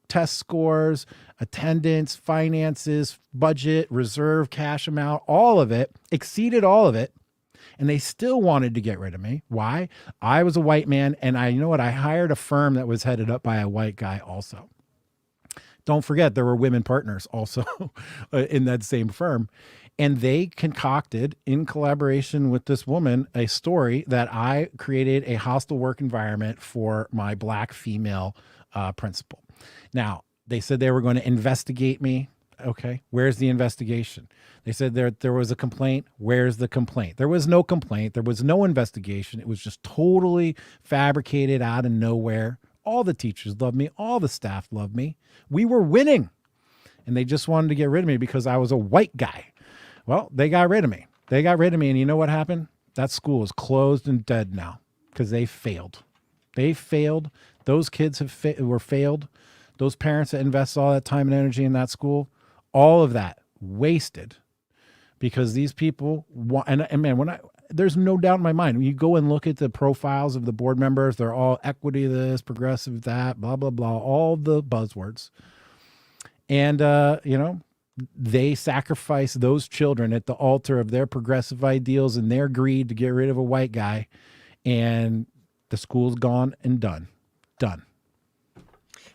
[SPEAKER 3] test scores, attendance, finances, budget, reserve, cash amount, all of it, exceeded all of it. And they still wanted to get rid of me. Why? I was a white man, and I hired a firm that was headed up by a white guy also. Don't forget, there were women partners also in that same firm. And they concocted, in collaboration with this woman, a story that I created a hostile work environment for my black female principal. Now, they said they were going to investigate me. Okay, where's the investigation? They said there was a complaint. Where's the complaint? There was no complaint. There was no investigation. It was just totally fabricated out of nowhere. All the teachers loved me. All the staff loved me. We were winning. And they just wanted to get rid of me because I was a white guy. Well, they got rid of me. And you know what happened? That school is closed and dead now because they failed. They failed. Those kids were failed. Those parents that invest all that time and energy in that school, all of that wasted because these people want, and man, there's no doubt in my mind, when you go and look at the profiles of the board members, they're all equity this, progressive that, blah, blah, blah, all the buzzwords. And, they sacrifice those children at the altar of their progressive ideals and their greed to get rid of a white guy. And the school's gone and done.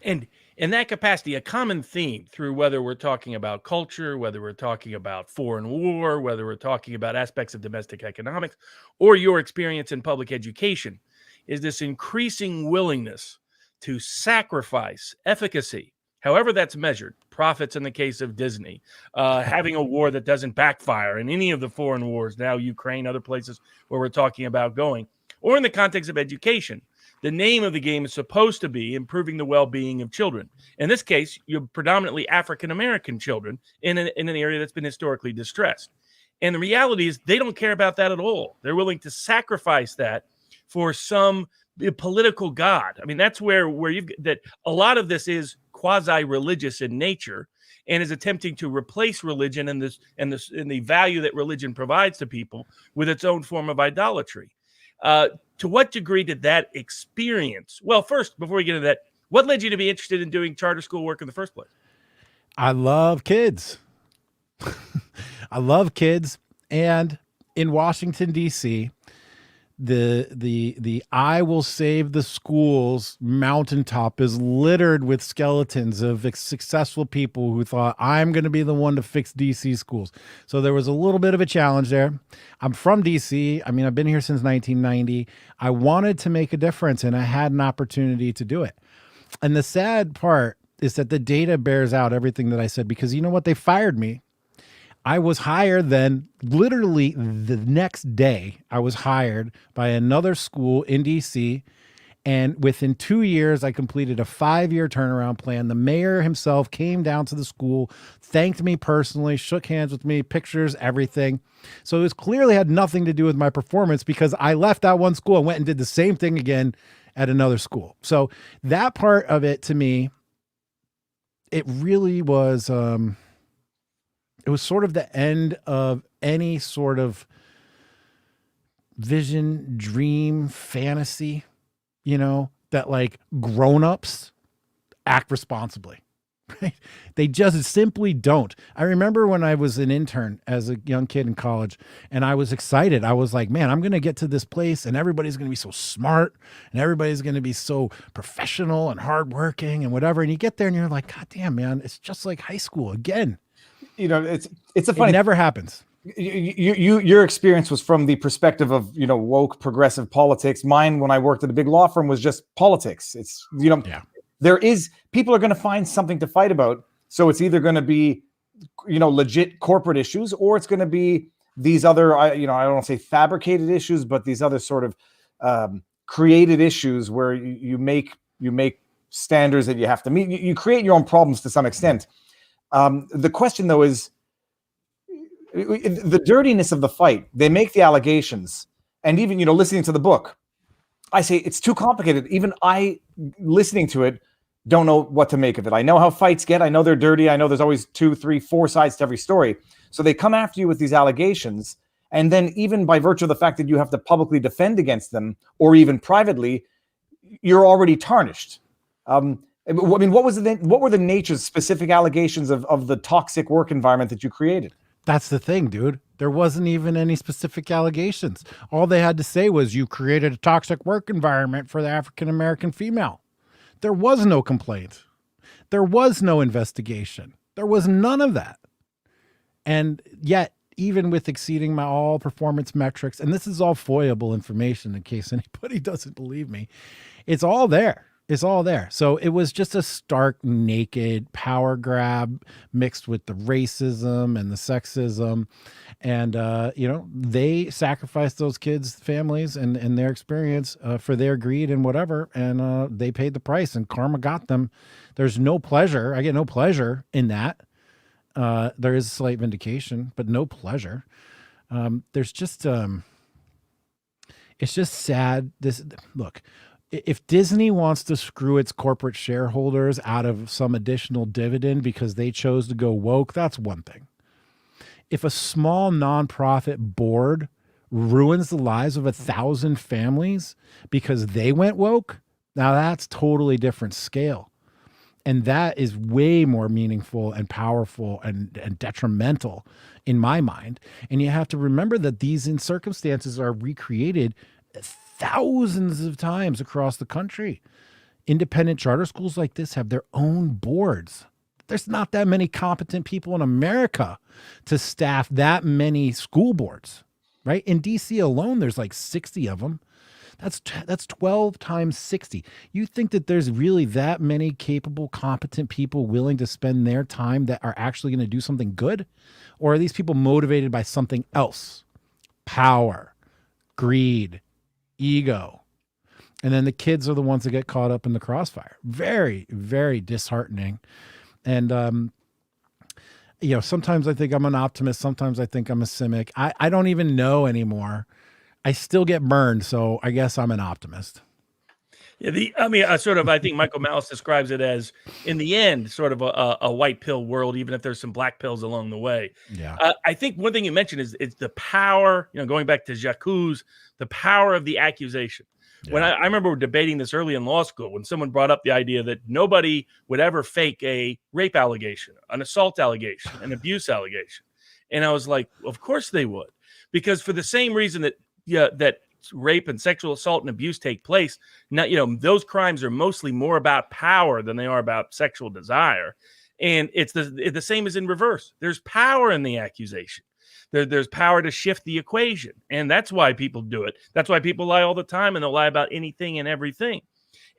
[SPEAKER 2] And in that capacity, a common theme through whether we're talking about culture, whether we're talking about foreign war, whether we're talking about aspects of domestic economics, or your experience in public education, is this increasing willingness to sacrifice efficacy, however that's measured, profits in the case of Disney, having a war that doesn't backfire in any of the foreign wars, now Ukraine, other places where we're talking about going, or in the context of education. The name of the game is supposed to be improving the well-being of children. In this case, you're predominantly African-American children in an area that's been historically distressed. And the reality is they don't care about that at all. They're willing to sacrifice that for some political god. I mean, that's where that a lot of this is quasi-religious in nature and is attempting to replace religion and the value that religion provides to people with its own form of idolatry. To what degree did that experience? Well, first, before we get into that, what led you to be interested in doing charter school work in the first place?
[SPEAKER 3] I love kids. I love kids. And in Washington, D.C., the I will save the schools mountaintop is littered with skeletons of successful people who thought, I'm going to be the one to fix DC schools. So there was a little bit of a challenge there. I'm from DC. I mean, I've been here since 1990. I wanted to make a difference and I had an opportunity to do it. And the sad part is that the data bears out everything that I said, because you know what? They fired me. I was hired then, literally the next day, I was hired by another school in DC. And within 2 years, I completed a 5-year turnaround plan. The mayor himself came down to the school, thanked me personally, shook hands with me, pictures, everything. So it clearly had nothing to do with my performance, because I left that one school and went and did the same thing again at another school. So that part of it, to me, it really was... it was sort of the end of any sort of vision, dream, fantasy, that like grown-ups act responsibly, right? They just simply don't. I remember when I was an intern as a young kid in college, and I was excited. I was like, man, I'm going to get to this place and everybody's going to be so smart and everybody's going to be so professional and hardworking and whatever. And you get there and you're like, God damn, man, it's just like high school again.
[SPEAKER 1] It's a funny.
[SPEAKER 3] It never happens.
[SPEAKER 1] Your experience was from the perspective of woke progressive politics. Mine, when I worked at a big law firm, was just politics. It's There is people are going to find something to fight about. So it's either going to be legit corporate issues, or it's going to be these other I don't want to say fabricated issues, but these other sort of created issues where you make standards that you have to meet. You create your own problems to some extent. The question, though, is the dirtiness of the fight. They make the allegations, and even listening to the book, I say it's too complicated. Even I, listening to it, don't know what to make of it. I know how fights get. I know they're dirty. I know there's always 2, 3, 4 sides to every story. So they come after you with these allegations. And then even by virtue of the fact that you have to publicly defend against them, or even privately, you're already tarnished. I mean, what were the nature's specific allegations of the toxic work environment that you created?
[SPEAKER 3] That's the thing, dude. There wasn't even any specific allegations. All they had to say was you created a toxic work environment for the African-American female. There was no complaint. There was no investigation. There was none of that. And yet, even with exceeding my all performance metrics, and this is all foiable information in case anybody doesn't believe me, it's all there. It's all there. So it was just a stark, naked power grab mixed with the racism and the sexism. And, they sacrificed those kids' families and their experience for their greed and whatever. And they paid the price, and karma got them. There's no pleasure. I get no pleasure in that. There is a slight vindication, but no pleasure. There's just, it's just sad. Look, if Disney wants to screw its corporate shareholders out of some additional dividend because they chose to go woke, that's one thing. If a small nonprofit board ruins the lives of 1,000 families because they went woke, now that's totally different scale. And that is way more meaningful and powerful and detrimental in my mind. And you have to remember that these circumstances are recreated thousands of times across the country. Independent charter schools like this have their own boards. There's not that many competent people in America to staff that many school boards, right? In DC alone, there's like 60 of them. That's 12 times 60. You think that there's really that many capable, competent people willing to spend their time that are actually going to do something good? Or are these people motivated by something else? Power, greed, ego. And then the kids are the ones that get caught up in the crossfire. Very, very disheartening. And, sometimes I think I'm an optimist. Sometimes I think I'm a cynic. I don't even know anymore. I still get burned. So I guess I'm an optimist.
[SPEAKER 2] Yeah, I think Michael Malice describes it as, in the end, sort of a white pill world, even if there's some black pills along the way.
[SPEAKER 3] Yeah.
[SPEAKER 2] I think one thing you mentioned is the power, going back to Jacques, the power of the accusation. Yeah. When I remember debating this early in law school, when someone brought up the idea that nobody would ever fake a rape allegation, an assault allegation, an abuse allegation. And I was like, of course they would. Because for the same reason that rape and sexual assault and abuse take place, those crimes are mostly more about power than they are about sexual desire. And it's the same as in reverse. There's power in the accusation. There's power to shift the equation. And that's why people do it. That's why people lie all the time, and they'll lie about anything and everything.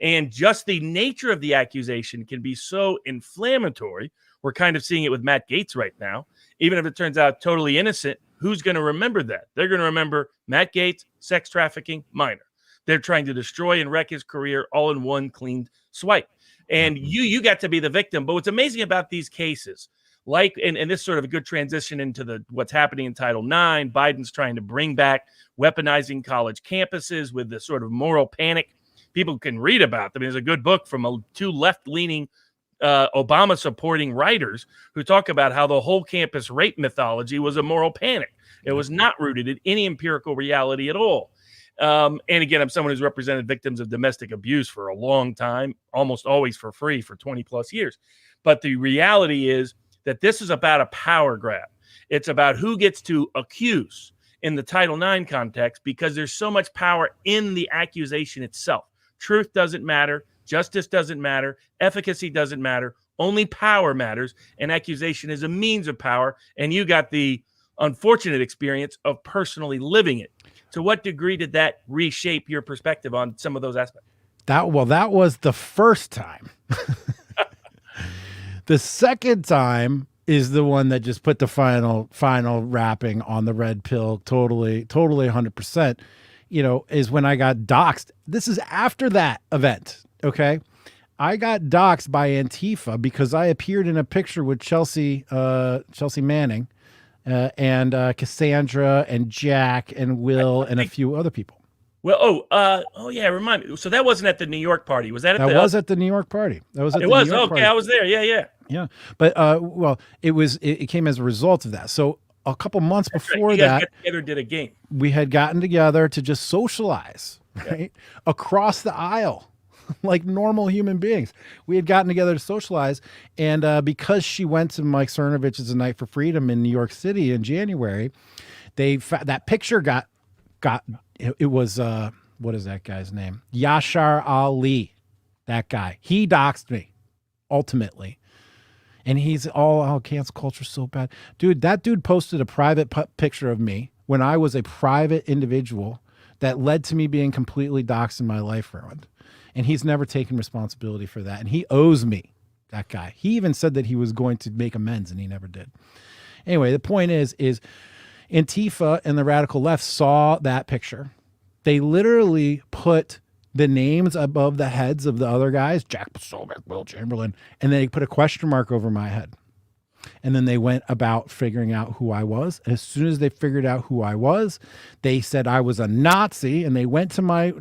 [SPEAKER 2] And just the nature of the accusation can be so inflammatory. We're kind of seeing it with Matt Gaetz right now. Even if it turns out totally innocent, who's going to remember that? They're going to remember Matt Gaetz, sex trafficking, minor. They're trying to destroy and wreck his career all in one clean swipe. And you got to be the victim. But what's amazing about these cases, and this is sort of a good transition into what's happening in Title IX, Biden's trying to bring back weaponizing college campuses with this sort of moral panic. People can read about them. There's a good book from two left-leaning Obama-supporting writers who talk about how the whole campus rape mythology was a moral panic. It was not rooted in any empirical reality at all. And again, I'm someone who's represented victims of domestic abuse for a long time, almost always for free for 20 plus years. But the reality is that this is about a power grab. It's about who gets to accuse in the Title IX context, because there's so much power in the accusation itself. Truth doesn't matter. Justice doesn't matter. Efficacy doesn't matter. Only power matters. And accusation is a means of power. And you got the unfortunate experience of personally living it. To what degree did that reshape your perspective on some of those aspects?
[SPEAKER 3] That was the first time. The second time is the one that just put the final wrapping on the red pill. Totally 100%, is when I got doxxed. This is after that event. Okay. I got doxxed by Antifa because I appeared in a picture with Chelsea Manning, and Cassandra and Jack and Will and a few other people.
[SPEAKER 2] Well, oh yeah, remind me. So that wasn't at the New York party, was that? At
[SPEAKER 3] at the New York party. That was at
[SPEAKER 2] it
[SPEAKER 3] the
[SPEAKER 2] was
[SPEAKER 3] New York
[SPEAKER 2] okay.
[SPEAKER 3] party.
[SPEAKER 2] I was there. Yeah.
[SPEAKER 3] But well, it came as a result of that. So a couple months before
[SPEAKER 2] you guys
[SPEAKER 3] that,
[SPEAKER 2] got together, did a game.
[SPEAKER 3] we had gotten together to just socialize, right, across the aisle, like normal human beings. We had gotten together to socialize, and because she went to Mike Cernovich's A Night for Freedom in New York City in January, that picture got it was what is that guy's name? Yashar Ali, that guy. He doxed me, ultimately. And he's all, cancel culture's so bad. Dude, that dude posted a private picture of me when I was a private individual that led to me being completely doxxed and my life ruined. And he's never taken responsibility for that. And he owes me, that guy. He even said that he was going to make amends, and he never did. Anyway, the point is Antifa and the radical left saw that picture. They literally put the names above the heads of the other guys, Jack Posobiec, Will Chamberlain, and they put a question mark over my head. And then they went about figuring out who I was. As soon as they figured out who I was, they said I was a Nazi, and they went to my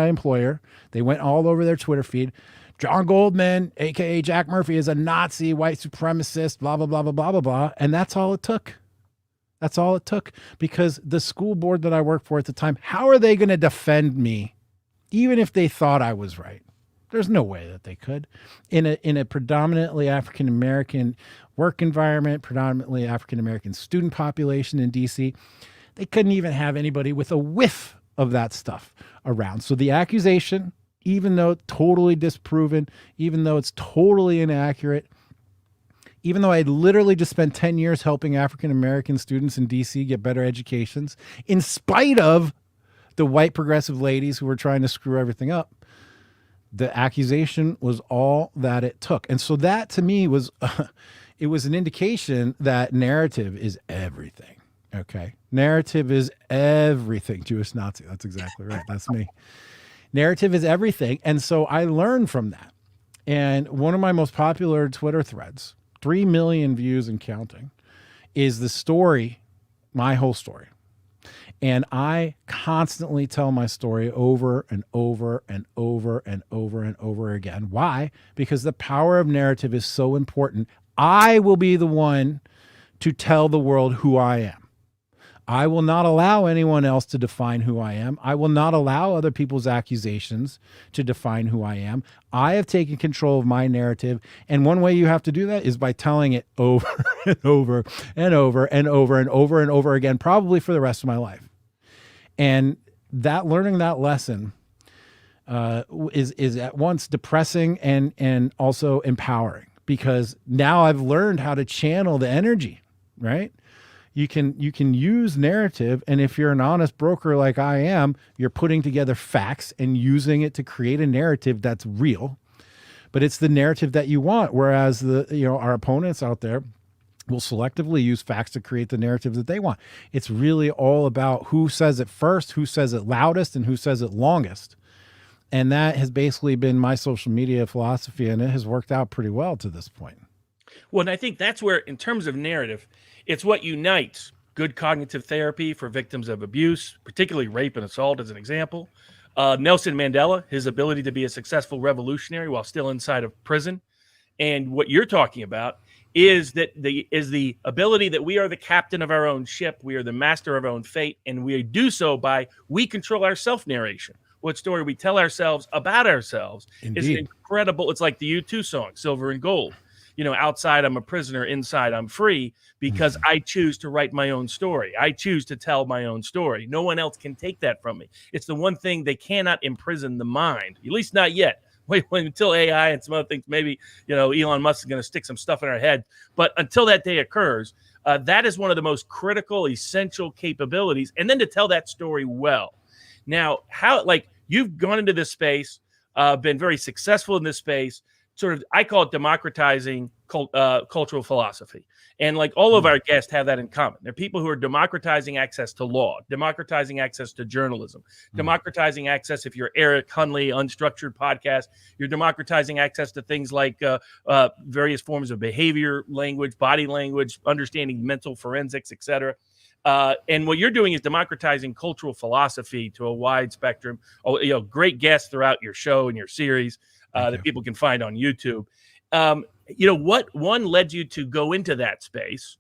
[SPEAKER 3] employer. They went all over their Twitter feed. John Goldman, aka Jack Murphy, is a Nazi, white supremacist, blah, blah, blah, blah, blah, blah, blah. And that's all it took. That's all it took, because the school board that I worked for at the time, how are they going to defend me, even if they thought I was right? There's no way that they could. In a predominantly African-American work environment, predominantly African-American student population in DC, they couldn't even have anybody with a whiff of that stuff around. So the accusation, even though totally disproven, even though it's totally inaccurate, even though I had literally just spent 10 years helping African-American students in DC get better educations, in spite of the white progressive ladies who were trying to screw everything up, the accusation was all that it took. And so that to me was, it was an indication that narrative is everything. Okay. Narrative is everything. Jewish Nazi. That's exactly right. That's me. Narrative is everything. And so I learned from that. And one of my most popular Twitter threads, 3 million views and counting, is the story, my whole story. And I constantly tell my story over and over and over and over and over again. Why? Because the power of narrative is so important. I will be the one to tell the world who I am. I will not allow anyone else to define who I am. I will not allow other people's accusations to define who I am. I have taken control of my narrative. And one way you have to do that is by telling it over and over and over and over and over and over again, probably for the rest of my life. And that learning that lesson is at once depressing and also empowering, because now I've learned how to channel the energy, right? You can use narrative, and if you're an honest broker like I am, you're putting together facts and using it to create a narrative that's real. But it's the narrative that you want, whereas our opponents out there will selectively use facts to create the narrative that they want. It's really all about who says it first, who says it loudest, and who says it longest. And that has basically been my social media philosophy, and it has worked out pretty well to this point.
[SPEAKER 2] Well, and I think that's where, in terms of narrative, it's what unites good cognitive therapy for victims of abuse, particularly rape and assault as an example. Nelson Mandela, his ability to be a successful revolutionary while still inside of prison. And what you're talking about is the ability that we are the captain of our own ship. We are the master of our own fate. And we do so by, we control our self-narration. What story we tell ourselves about ourselves is incredible. It's like the U2 song, Silver and Gold. Outside I'm a prisoner, inside I'm free, because I choose to write my own story. I choose to tell my own story. No one else can take that from me. It's the one thing they cannot imprison the mind, at least not yet. Wait until AI and some other things, maybe, Elon Musk is going to stick some stuff in our head. But until that day occurs, that is one of the most critical, essential capabilities. And then to tell that story well. Now, you've gone into this space, been very successful in this space, sort of, I call it democratizing cultural philosophy. And like all of our guests have that in common. They're people who are democratizing access to law, democratizing access to journalism, democratizing access, if you're Eric Hunley, Unstructured Podcast, you're democratizing access to things like various forms of behavior, language, body language, understanding mental forensics, etc. And what you're doing is democratizing cultural philosophy to a wide spectrum. Oh, great guests throughout your show and your series that people can find on YouTube. What one led you to go into that space?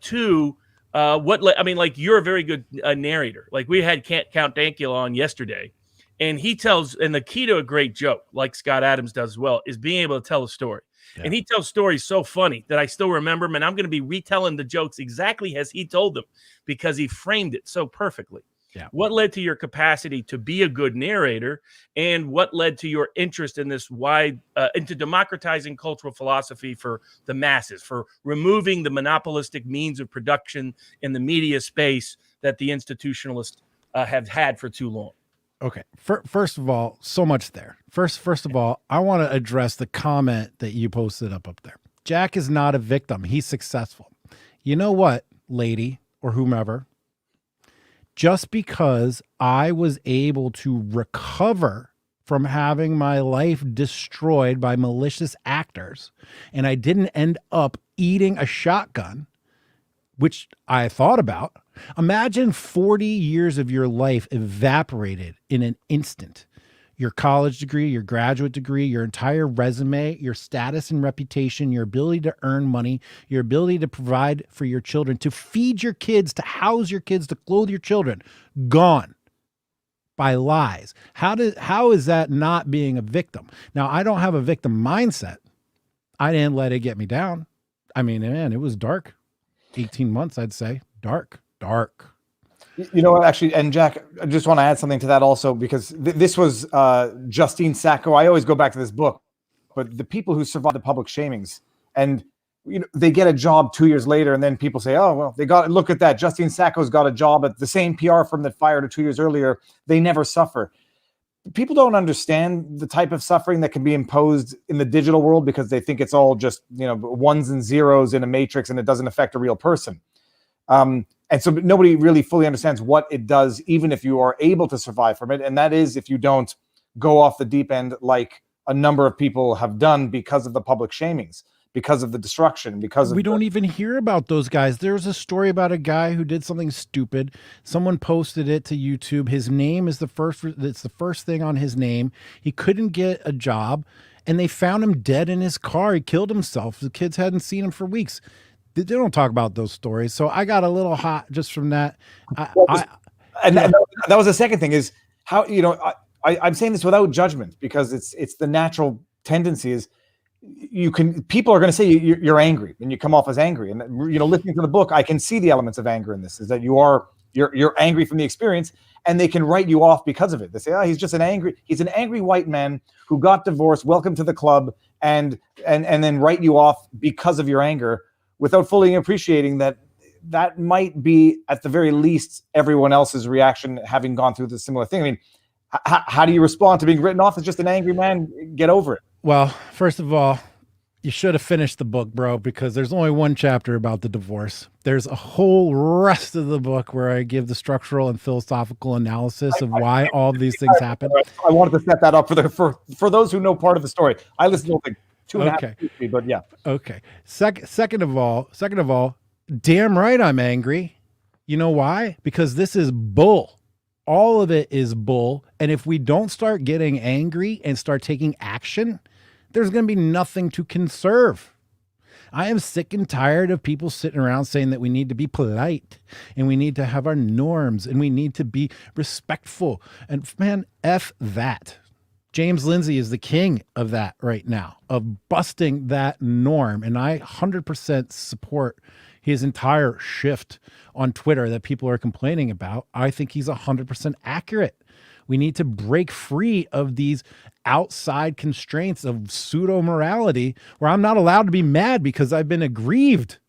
[SPEAKER 2] Two, you're a very good narrator. Like we had Count Dankula on yesterday, and he tells, and the key to a great joke, like Scott Adams does as well, is being able to tell a story. Yeah. And he tells stories so funny that I still remember them, and I'm going to be retelling the jokes exactly as he told them because he framed it so perfectly. Yeah. What led to your capacity to be a good narrator, and what led to your interest in this into democratizing cultural philosophy for the masses, for removing the monopolistic means of production in the media space that the institutionalists have had for too long?
[SPEAKER 3] Okay. First of all, so much there. First of all, I want to address the comment that you posted up there. Jack is not a victim. He's successful. You know what, lady or whomever? Just because I was able to recover from having my life destroyed by malicious actors and I didn't end up eating a shotgun, which I thought about. Imagine 40 years of your life evaporated in an instant. Your college degree, your graduate degree, your entire resume, your status and reputation, your ability to earn money, your ability to provide for your children, to feed your kids, to house your kids, to clothe your children, gone by lies. How is that not being a victim? Now, I don't have a victim mindset. I didn't let it get me down. I mean, man, it was dark. 18 months, I'd say. Dark.
[SPEAKER 1] You know what, actually, and Jack, I just want to add something to that also, because this was Justine Sacco. I always go back to this book, but the people who survive the public shamings, and they get a job 2 years later, and then people say, oh, well, look at that. Justine Sacco's got a job at the same PR firm that fired her 2 years earlier. They never suffer. People don't understand the type of suffering that can be imposed in the digital world because they think it's all just, ones and zeros in a matrix and it doesn't affect a real person. And so nobody really fully understands what it does, even if you are able to survive from it. And that is if you don't go off the deep end like a number of people have done because of the public shamings, because of the destruction,
[SPEAKER 3] we don't even hear about those guys. There was a story about a guy who did something stupid. Someone posted it to YouTube. His name is it's the first thing on his name. He couldn't get a job and they found him dead in his car. He killed himself. The kids hadn't seen him for weeks. They don't talk about those stories. So I got a little hot just from that.
[SPEAKER 1] That was the second thing is how, I'm saying this without judgment because it's the natural tendency is people are going to say you're angry and you come off as angry. And, listening to the book, I can see the elements of anger in this is that you're angry from the experience and they can write you off because of it. They say, he's an angry white man who got divorced. Welcome to the club. And then write you off because of your anger, without fully appreciating that might be, at the very least, everyone else's reaction having gone through the similar thing. I mean, how do you respond to being written off as just an angry man? Get over it.
[SPEAKER 3] Well, first of all, you should have finished the book, bro, because there's only one chapter about the divorce. There's a whole rest of the book where I give the structural and philosophical analysis of why all these things happen.
[SPEAKER 1] I wanted to set that up for those who know part of the story. I listened to like 2.5 weeks, but yeah.
[SPEAKER 3] Okay. Second of all, damn right I'm angry. You know why? Because this is bull. All of it is bull. And if we don't start getting angry and start taking action, there's going to be nothing to conserve. I am sick and tired of people sitting around saying that we need to be polite and we need to have our norms and we need to be respectful. And man, F that. James Lindsay is the king of that right now, of busting that norm. And I 100% support his entire shift on Twitter that people are complaining about. I think he's 100% accurate. We need to break free of these outside constraints of pseudo morality where I'm not allowed to be mad because I've been aggrieved.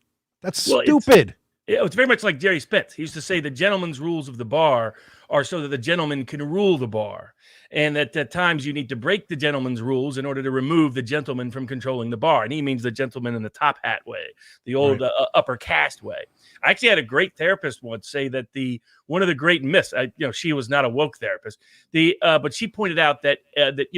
[SPEAKER 3] That's stupid.
[SPEAKER 2] It's very much like Jerry Spitz. He used to say the gentleman's rules of the bar are so that the gentleman can rule the bar. And that at times you need to break the gentleman's rules in order to remove the gentleman from controlling the bar. And he means the gentleman in the top hat way, the old upper caste way. I actually had a great therapist once say that one of the great myths, she was not a woke therapist, but she pointed out that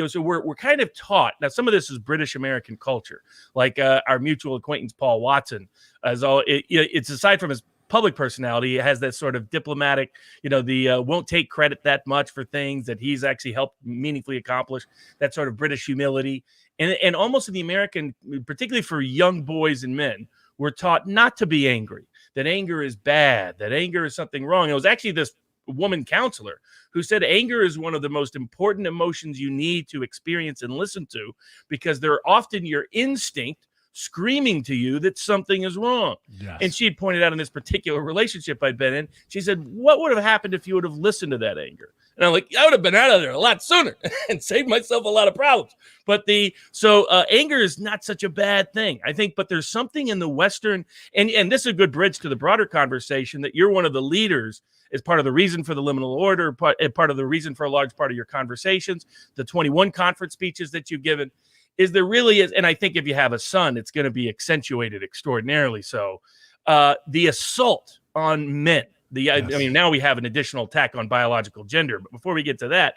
[SPEAKER 2] so we're kind of taught. Now, some of this is British American culture, like our mutual acquaintance Paul Watson. It's aside from his public personality, has that sort of diplomatic, the won't take credit that much for things that he's actually helped meaningfully accomplish, that sort of British humility. And almost in the American, particularly for young boys and men, we're taught not to be angry, that anger is bad, that anger is something wrong. It was actually this woman counselor who said anger is one of the most important emotions you need to experience and listen to, because they're often your instinct screaming to you that something is wrong.
[SPEAKER 3] Yes.
[SPEAKER 2] And she had pointed out in this particular relationship I'd been in, she said, what would have happened if you would have listened to that anger? And I'm like, I would have been out of there a lot sooner and saved myself a lot of problems. But anger is not such a bad thing, I think. But there's something in the Western, and this is a good bridge to the broader conversation, that you're one of the leaders as part of the reason for the liminal order, part of the reason for a large part of your conversations, the 21 conference speeches that you've given, is there really is, and I think if you have a son, it's going to be accentuated extraordinarily so, the assault on men.
[SPEAKER 3] Yes.
[SPEAKER 2] I mean, now we have an additional attack on biological gender. But before we get to that,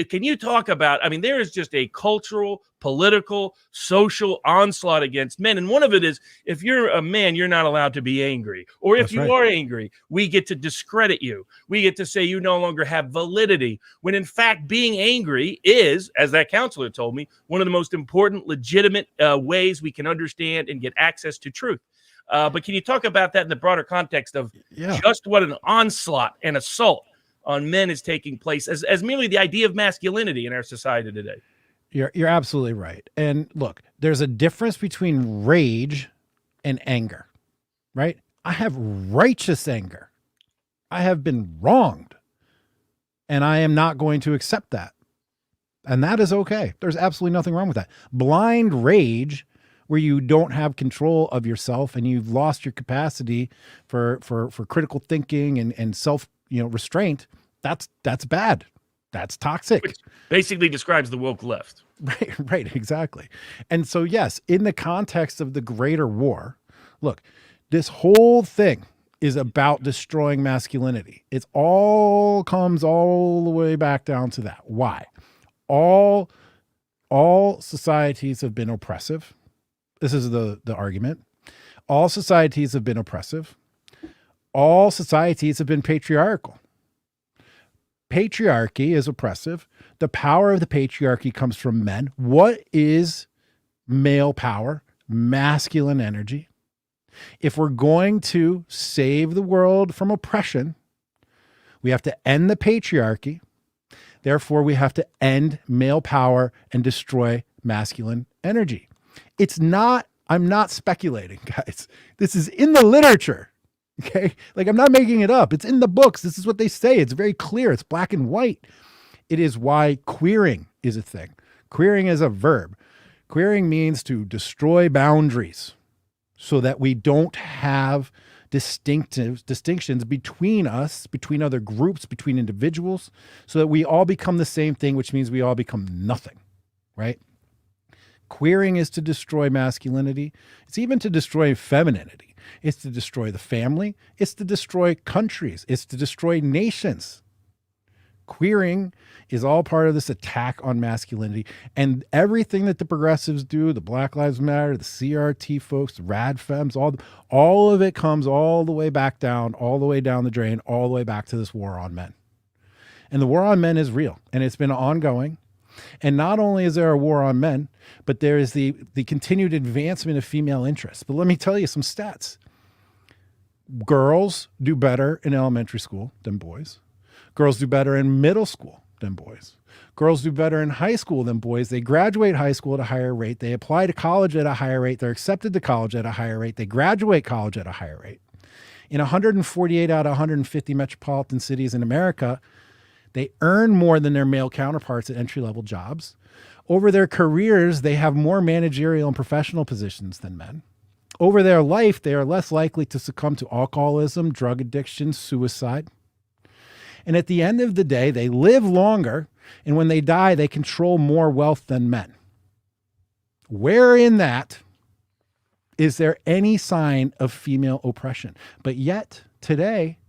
[SPEAKER 2] can you talk about, there is just a cultural, political, social onslaught against men. And one of it is, if you're a man, you're not allowed to be angry. Or if you are angry, we get to discredit you. We get to say you no longer have validity. When in fact, being angry is, as that counselor told me, one of the most important, legitimate ways we can understand and get access to truth. But can you talk about that in the broader context of just what an onslaught and assault on men is taking place as merely the idea of masculinity in our society today?
[SPEAKER 3] You're absolutely right. And look, there's a difference between rage and anger, right? I have righteous anger. I have been wronged, and I am not going to accept that. And that is okay. There's absolutely nothing wrong with that. Blind rage, where you don't have control of yourself and you've lost your capacity for critical thinking and self, restraint, that's bad. That's toxic.
[SPEAKER 2] Which basically describes the woke left.
[SPEAKER 3] Right, exactly. And so, yes, in the context of the greater war, look, this whole thing is about destroying masculinity. It all comes all the way back down to that. Why? All societies have been oppressive. This is the argument. All societies have been oppressive. All societies have been patriarchal. Patriarchy is oppressive. The power of the patriarchy comes from men. What is male power? Masculine energy. If we're going to save the world from oppression, we have to end the patriarchy. Therefore, we have to end male power and destroy masculine energy. I'm not speculating, guys. This is in the literature. Okay. Like, I'm not making it up. It's in the books. This is what they say. It's very clear. It's black and white. It is why queering is a thing. Queering is a verb. Queering means to destroy boundaries so that we don't have distinctions between us, between other groups, between individuals, so that we all become the same thing, which means we all become nothing, right? Queering is to destroy masculinity. It's even to destroy femininity. It's to destroy the family. It's to destroy countries. It's to destroy nations. Queering is all part of this attack on masculinity. And everything that the progressives do, the Black Lives Matter, the CRT folks, the rad femmes, all of it comes all the way back down, all the way down the drain, all the way back to this war on men. And the war on men is real, and it's been ongoing. And not only is there a war on men, but there is the continued advancement of female interests. But let me tell you some stats. Girls do better in elementary school than boys. Girls do better in middle school than boys. Girls do better in high school than boys. They graduate high school at a higher rate. They apply to college at a higher rate. They're accepted to college at a higher rate. They graduate college at a higher rate. In 148 out of 150 metropolitan cities in America, they earn more than their male counterparts at entry-level jobs. Over their careers, they have more managerial and professional positions than men. Over their life, they are less likely to succumb to alcoholism, drug addiction, suicide. And at the end of the day, they live longer, and when they die, they control more wealth than men. Where in that is there any sign of female oppression? But yet, today,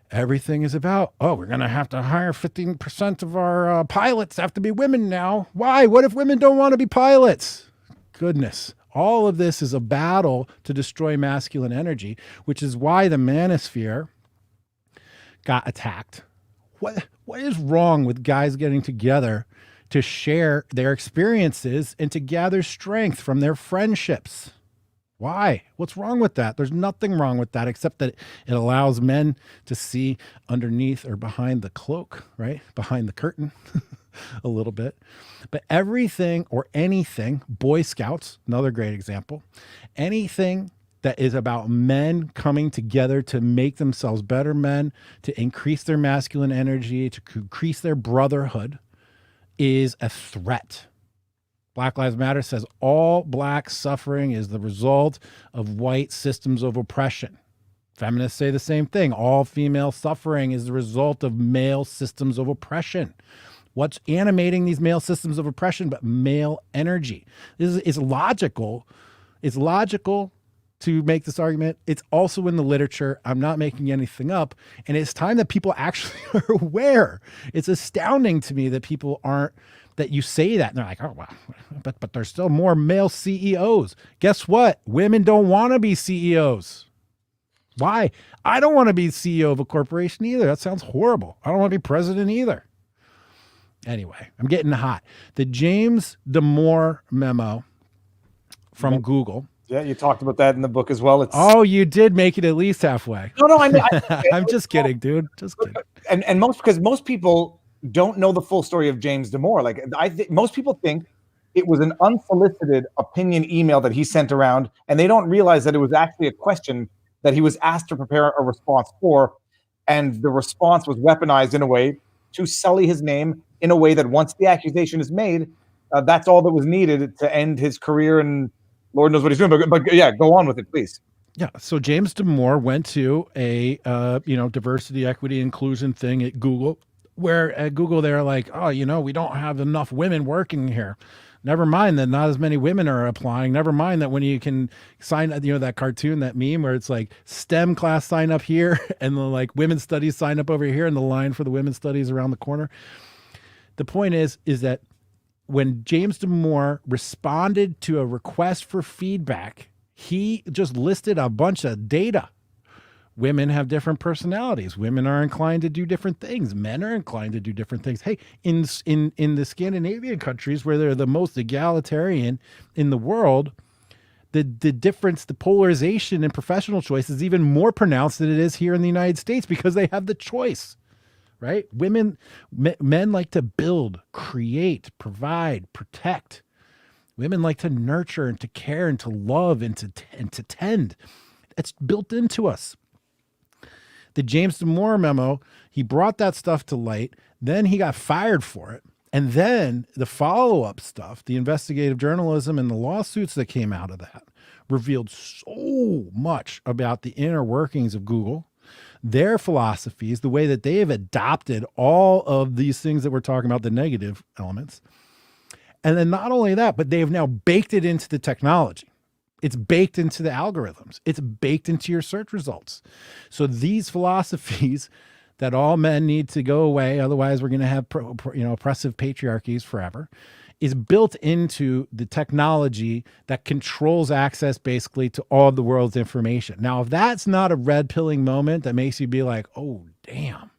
[SPEAKER 3] everything is about, we're going to have to hire 15% of our pilots have to be women now. Why? What if women don't want to be pilots? Goodness. All of this is a battle to destroy masculine energy, which is why the manosphere got attacked. What is wrong with guys getting together to share their experiences and to gather strength from their friendships? Why? What's wrong with that? There's nothing wrong with that, except that it allows men to see underneath or behind the cloak, right? Behind the curtain a little bit. But everything or anything, Boy Scouts, another great example, anything that is about men coming together to make themselves better men, to increase their masculine energy, to increase their brotherhood, is a threat. Black Lives Matter says all black suffering is the result of white systems of oppression. Feminists say the same thing. All female suffering is the result of male systems of oppression. What's animating these male systems of oppression but male energy? This is logical. It's logical to make this argument. It's also in the literature. I'm not making anything up. And it's time that people actually are aware. It's astounding to me that people aren't, that you say that and they're like, oh, well, but there's still more male CEOs. Guess what? Women don't want to be CEOs. Why? I don't want to be CEO of a corporation either. That sounds horrible. I don't want to be president either. Anyway, I'm getting hot. The James Damore memo from Google.
[SPEAKER 1] Yeah, you talked about that in the book as well.
[SPEAKER 3] Oh, you did make it at least halfway.
[SPEAKER 1] No,
[SPEAKER 3] I'm just kidding, dude. Just kidding.
[SPEAKER 1] And because most people don't know the full story of James Damore. Like most people think it was an unsolicited opinion email that he sent around, and they don't realize that it was actually a question that he was asked to prepare a response for, and the response was weaponized in a way to sully his name in a way that once the accusation is made, that's all that was needed to end his career, and Lord knows what he's doing. But yeah, go on with it, please.
[SPEAKER 3] Yeah. So James Damore went to a diversity, equity, inclusion thing at Google, where at Google they're like, oh, we don't have enough women working here. Never mind that not as many women are applying. Never mind that when you can sign, that cartoon, that meme where it's like STEM class sign up here and the like women's studies sign up over here and the line for the women's studies around the corner. The point is that when James Damore responded to a request for feedback, he just listed a bunch of data. Women have different personalities. Women are inclined to do different things. Men are inclined to do different things. Hey, in the Scandinavian countries where they're the most egalitarian in the world, the difference, the polarization in professional choice is even more pronounced than it is here in the United States because they have the choice, right? Men like to build, create, provide, protect. Women like to nurture and to care and to love and to tend. It's built into us. The James Damore memo, he brought that stuff to light. Then he got fired for it. And then the follow-up stuff, the investigative journalism and the lawsuits that came out of that revealed so much about the inner workings of Google, their philosophies, the way that they have adopted all of these things that we're talking about, the negative elements. And then not only that, but they have now baked it into the technology. It's baked into the algorithms. It's baked into your search results. So these philosophies that all men need to go away, otherwise we're going to have oppressive patriarchies forever, is built into the technology that controls access basically to all of the world's information. Now, if that's not a red pilling moment that makes you be like, oh, damn,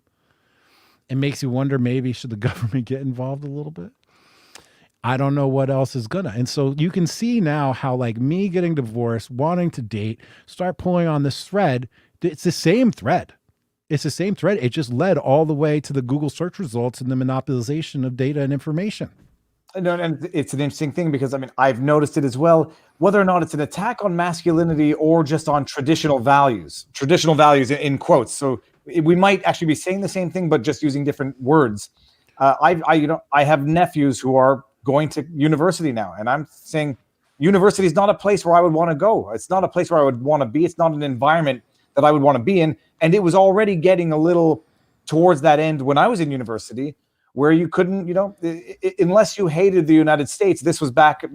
[SPEAKER 3] it makes you wonder, maybe should the government get involved a little bit? I don't know what else is gonna. And so you can see now how, like, me getting divorced, wanting to date, start pulling on this thread. It's the same thread. It's the same thread. It just led all the way to the Google search results and the monopolization of data and information.
[SPEAKER 1] And it's an interesting thing because, I mean, I've noticed it as well, whether or not it's an attack on masculinity or just on traditional values in quotes. So we might actually be saying the same thing, but just using different words. I have nephews who are going to university now, and I'm saying university is not a place where I would want to go. It's not a place where I would want to be. It's not an environment that I would want to be in. And it was already getting a little towards that end when I was in university, where you couldn't, unless you hated the United States. This was back,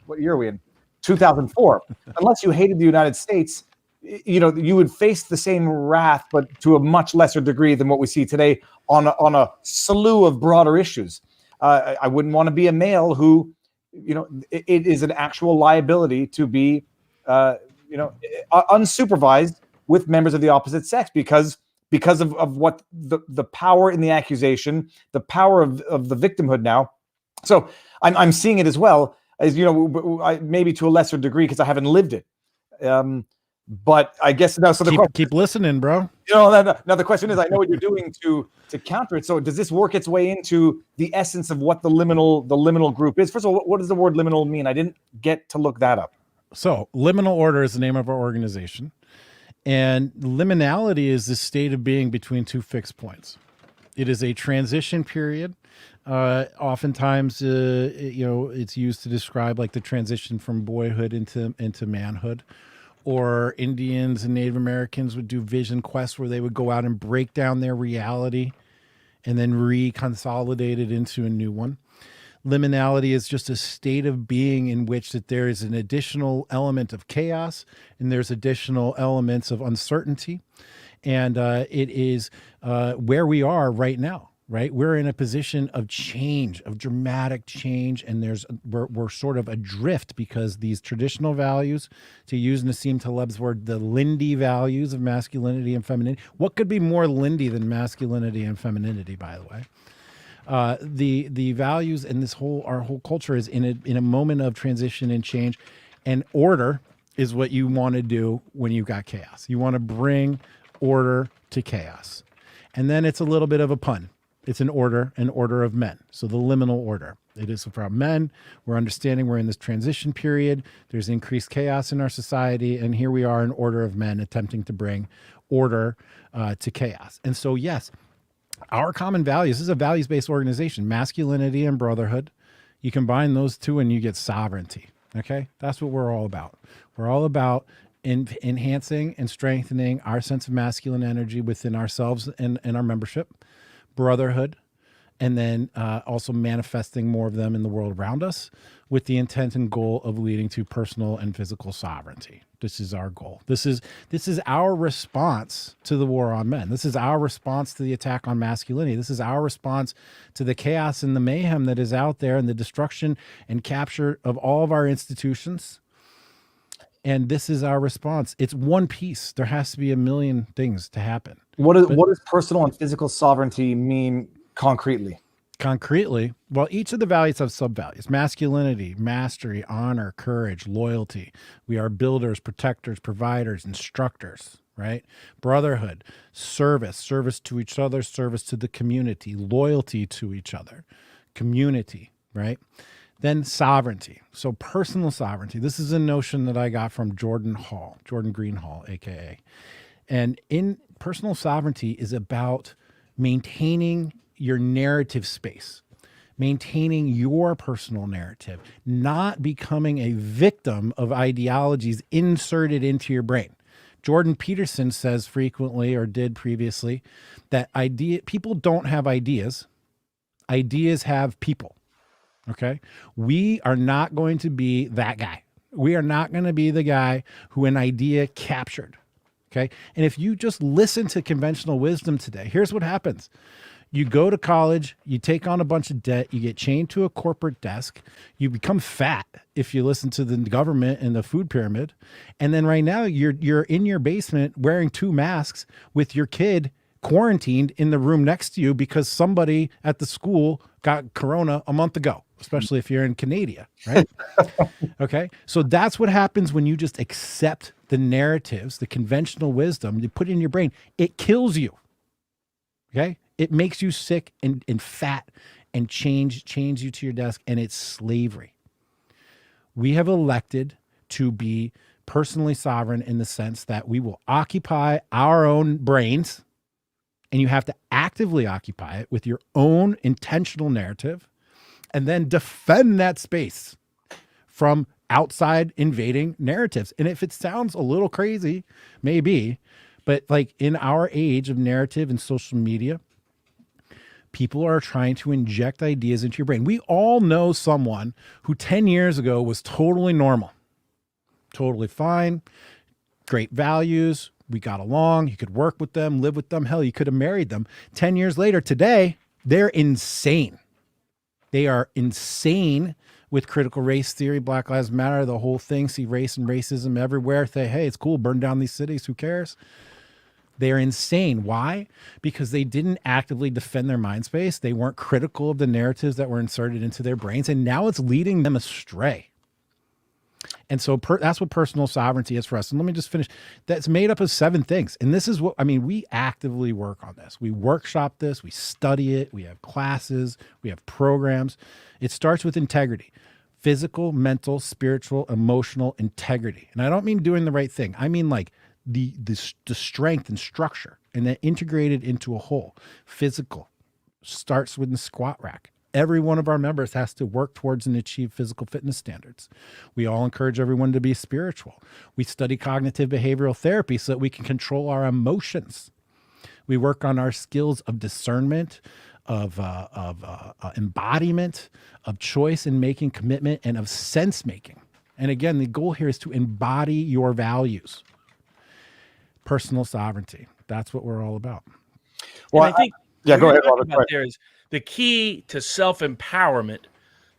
[SPEAKER 1] what year are we in? 2004. Unless you hated the United States, you would face the same wrath, but to a much lesser degree than what we see today on a slew of broader issues. I wouldn't want to be a male who it is an actual liability to be, unsupervised with members of the opposite sex because of what the power in the accusation, the power of the victimhood now. So I'm seeing it as well as, maybe to a lesser degree because I haven't lived it. But I guess now, so
[SPEAKER 3] keep listening, bro.
[SPEAKER 1] Now the question is, I know what you're doing to counter it. So does this work its way into the essence of what the liminal group is? First of all, what does the word liminal mean? I didn't get to look that up.
[SPEAKER 3] So liminal order is the name of our organization. And liminality is the state of being between two fixed points. It is a transition period. Oftentimes, it's used to describe like the transition from boyhood into manhood. Or Indians and Native Americans would do vision quests where they would go out and break down their reality and then reconsolidate it into a new one. Liminality is just a state of being in which that there is an additional element of chaos and there's additional elements of uncertainty. And it is where we are right now. Right, we're in a position of change, of dramatic change, and we're sort of adrift because these traditional values, to use Nassim Taleb's word, the Lindy values of masculinity and femininity. What could be more Lindy than masculinity and femininity? By the way, the values and our whole culture is in a moment of transition and change, and order is what you want to do when you've got chaos. You want to bring order to chaos, and then it's a little bit of a pun. It's an order of men. So the liminal order. It is for our men. We're understanding we're in this transition period. There's increased chaos in our society. And here we are, an order of men attempting to bring order to chaos. And so, yes, our common values, this is a values-based organization, masculinity and brotherhood. You combine those two and you get sovereignty. Okay? That's what we're all about. We're all about enhancing and strengthening our sense of masculine energy within ourselves and our membership. Brotherhood, and then also manifesting more of them in the world around us with the intent and goal of leading to personal and physical sovereignty. This is our goal. This is our response to the war on men. This is our response to the attack on masculinity. This is our response to the chaos and the mayhem that is out there and the destruction and capture of all of our institutions. And this is our response. It's one piece. There has to be a million things to happen.
[SPEAKER 1] What does personal and physical sovereignty mean concretely?
[SPEAKER 3] Concretely, well, each of the values have sub-values: masculinity, mastery, honor, courage, loyalty. We are builders, protectors, providers, instructors, right? Brotherhood, service to each other, service to the community, loyalty to each other, community, right? Then sovereignty. So personal sovereignty. This is a notion that I got from Jordan Greenhall, AKA. And in personal sovereignty is about maintaining your narrative space, maintaining your personal narrative, not becoming a victim of ideologies inserted into your brain. Jordan Peterson says frequently, or did previously, that people don't have ideas. Ideas have people. Okay. We are not going to be that guy. We are not going to be the guy who an idea captured. Okay. And if you just listen to conventional wisdom today, here's what happens. You go to college, you take on a bunch of debt, you get chained to a corporate desk, you become fat if you listen to the government and the food pyramid. And then right now you're in your basement wearing 2 masks with your kid quarantined in the room next to you because somebody at the school got corona a month ago, especially if you're in Canada, right? Okay. So that's what happens when you just accept the narratives, the conventional wisdom you put in your brain. It kills you. Okay. It makes you sick and fat and chains you to your desk, and it's slavery. We have elected to be personally sovereign in the sense that we will occupy our own brains, and you have to actively occupy it with your own intentional narrative and then defend that space from outside invading narratives. And if it sounds a little crazy, maybe, but like in our age of narrative and social media, people are trying to inject ideas into your brain. We all know someone who 10 years ago was totally normal, totally fine, great values. We got along. You could work with them, live with them. Hell, you could have married them. 10 years later, today, they're insane. They are insane with critical race theory, Black Lives Matter, the whole thing, see race and racism everywhere, say, hey, it's cool, burn down these cities, who cares? They're insane. Why? Because they didn't actively defend their mind space. They weren't critical of the narratives that were inserted into their brains, and now it's leading them astray. And so that's what personal sovereignty is for us. And let me just finish. That's made up of 7 things. And this is what, I mean, we actively work on this. We workshop this, we study it, we have classes, we have programs. It starts with integrity, physical, mental, spiritual, emotional integrity. And I don't mean doing the right thing. I mean like the strength and structure, and then integrated into a whole. Physical starts with the squat rack. Every one of our members has to work towards and achieve physical fitness standards. We all encourage everyone to be spiritual. We study cognitive behavioral therapy so that we can control our emotions. We work on our skills of discernment, of embodiment, of choice in making, commitment, and of sense making. And again, the goal here is to embody your values. Personal sovereignty. That's what we're all about.
[SPEAKER 2] Well, I think
[SPEAKER 1] go ahead, Robert.
[SPEAKER 2] There is the key to self-empowerment.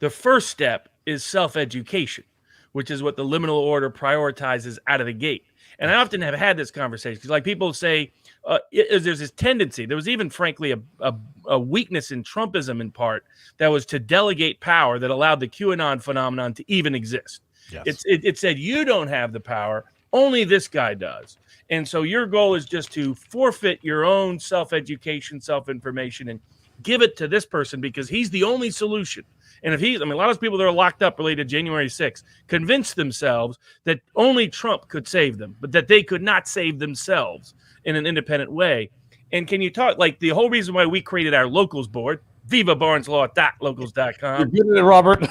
[SPEAKER 2] The first step is self-education, which is what the liminal order prioritizes out of the gate. And I often have had this conversation because, like, people say there's this tendency. There was even, frankly, a weakness in Trumpism in part that was to delegate power that allowed the QAnon phenomenon to even exist. Yes. It said you don't have the power, only this guy does. And so your goal is just to forfeit your own self-education, self-information, and give it to this person because he's the only solution. And if a lot of people that are locked up related to January 6th convinced themselves that only Trump could save them, but that they could not save themselves in an independent way. And can you talk, like, the whole reason why we created our locals board, vivabarneslaw.locals.com.
[SPEAKER 1] You're getting it, Robert.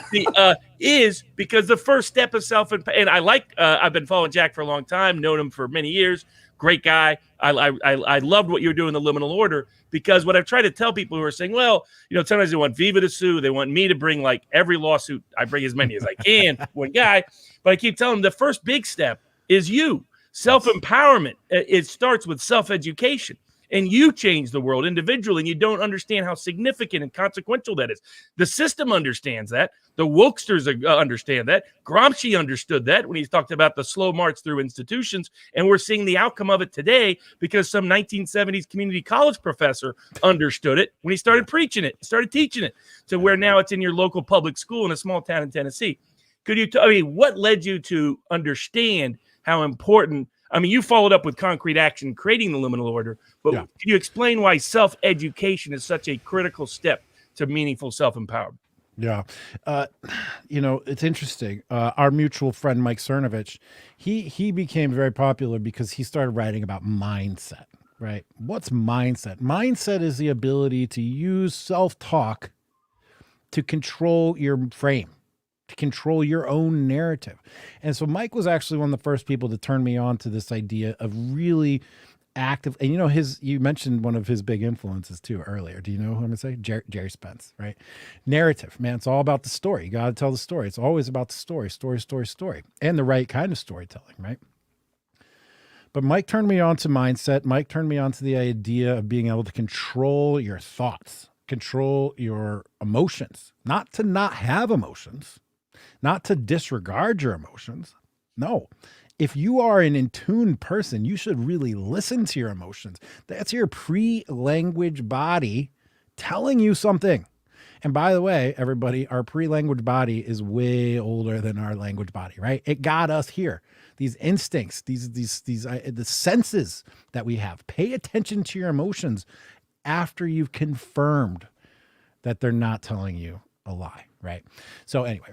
[SPEAKER 2] Is because the first step is and I've been following Jack for a long time, known him for many years. Great guy. I loved what you were doing in the liminal order, because what I've tried to tell people who are saying, well, sometimes they want Viva to sue. They want me to bring like every lawsuit. I bring as many as I can, one guy. But I keep telling them the first big step is you. Self-empowerment. It starts with self-education. And you change the world individually, and you don't understand how significant and consequential that is. The system understands that. The wokesters understand that. Gramsci understood that when he talked about the slow march through institutions, and we're seeing the outcome of it today because some 1970s community college professor understood it when he started preaching it, started teaching it, to where now it's in your local public school in a small town in Tennessee. Could you tell me what led you to understand how important? I mean, you followed up with concrete action, creating the liminal order, but Can you explain why self-education is such a critical step to meaningful self-empowerment?
[SPEAKER 3] Yeah. It's interesting. Our mutual friend, Mike Cernovich, he became very popular because he started writing about mindset, right? What's mindset? Mindset is the ability to use self-talk to control your frame, to control your own narrative. And so Mike was actually one of the first people to turn me on to this idea of really active. And you mentioned one of his big influences too earlier. Do you know who I'm gonna say? Jerry Spence, right? Narrative, man. It's all about the story. You got to tell the story. It's always about the story, and the right kind of storytelling, right? But Mike turned me on to mindset. Mike turned me on to the idea of being able to control your thoughts, control your emotions, not to not have emotions, not to disregard your emotions. No. If you are an in tune person, you should really listen to your emotions. That's your pre-language body telling you something. And by the way, everybody, our pre-language body is way older than our language body, right? It got us here. These instincts, the senses that we have. Pay attention to your emotions after you've confirmed that they're not telling you a lie, right? So anyway,